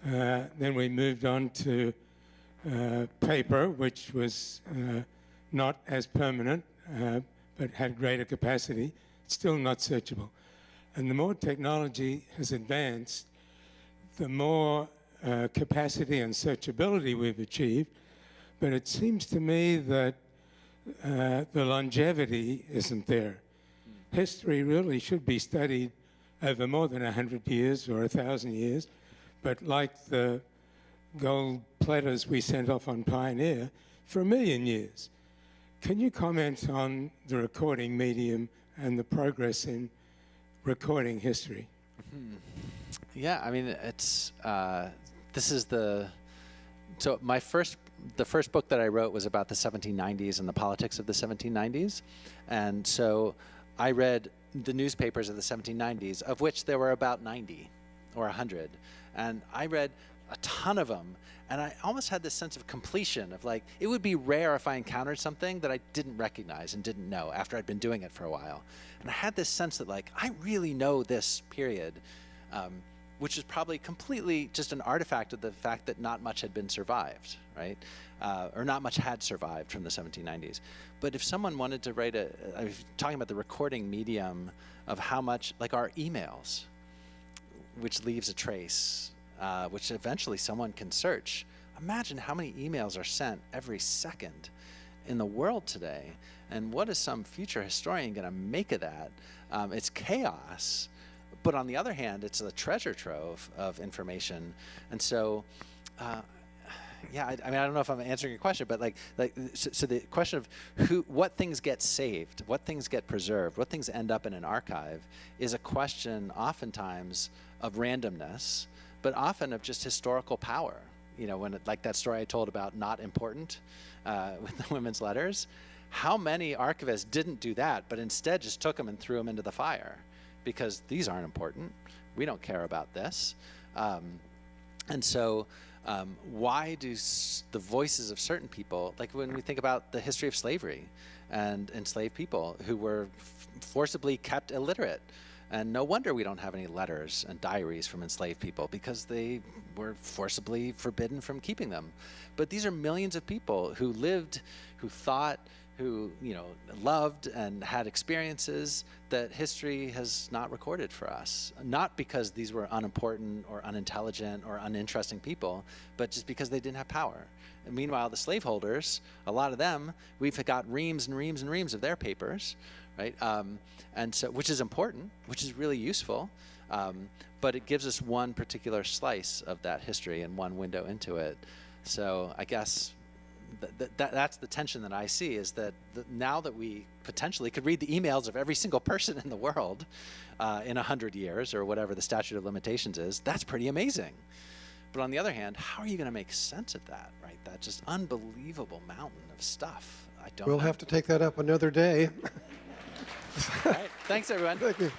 Then we moved on to paper, which was not as permanent, but had greater capacity, still not searchable. And the more technology has advanced, the more capacity and searchability we've achieved. But it seems to me that the longevity isn't there. History really should be studied over more than 100 years or 1,000 years, but like the gold platters we sent off on Pioneer, for 1,000,000 years. Can you comment on the recording medium and the progress in recording history? Mm-hmm. Yeah, I mean, it's this is the first book that I wrote was about the 1790s and the politics of the 1790s, and so I read the newspapers of the 1790s, of which there were about 90 or 100, and I read a ton of them, and I almost had this sense of completion of like, it would be rare if I encountered something that I didn't recognize and didn't know after I'd been doing it for a while. And I had this sense that like, I really know this period, which is probably completely just an artifact of the fact that not much had been survived, right? Or not much had survived from the 1790s. But if someone wanted to write I was talking about the recording medium of how much, like our emails, which leaves a trace, which eventually someone can search. Imagine how many emails are sent every second in the world today. And what is some future historian going to make of that? It's chaos. But on the other hand, it's a treasure trove of information. And so, yeah, I don't know if I'm answering your question, but so the question of what things get saved, what things get preserved, what things end up in an archive is a question oftentimes of randomness, but often of just historical power. You know, when like that story I told about not important with the women's letters, how many archivists didn't do that, but instead just took them and threw them into the fire because these aren't important. We don't care about this. And so why do the voices of certain people, like when we think about the history of slavery and enslaved people who were forcibly kept illiterate, and no wonder we don't have any letters and diaries from enslaved people because they were forcibly forbidden from keeping them. But these are millions of people who lived, who thought, who, loved and had experiences that history has not recorded for us. Not because these were unimportant or unintelligent or uninteresting people, but just because they didn't have power. And meanwhile, the slaveholders, a lot of them, we've got reams and reams and reams of their papers, right? And so, which is important, which is really useful, but it gives us one particular slice of that history and one window into it. So I guess that's the tension that I see, is that now that we potentially could read the emails of every single person in the world in 100 years or whatever the statute of limitations is, that's pretty amazing. But on the other hand, how are you going to make sense of that, right? That just unbelievable mountain of stuff. I don't We'll know. have to take that up another day. All right. Thanks, everyone. Thank you.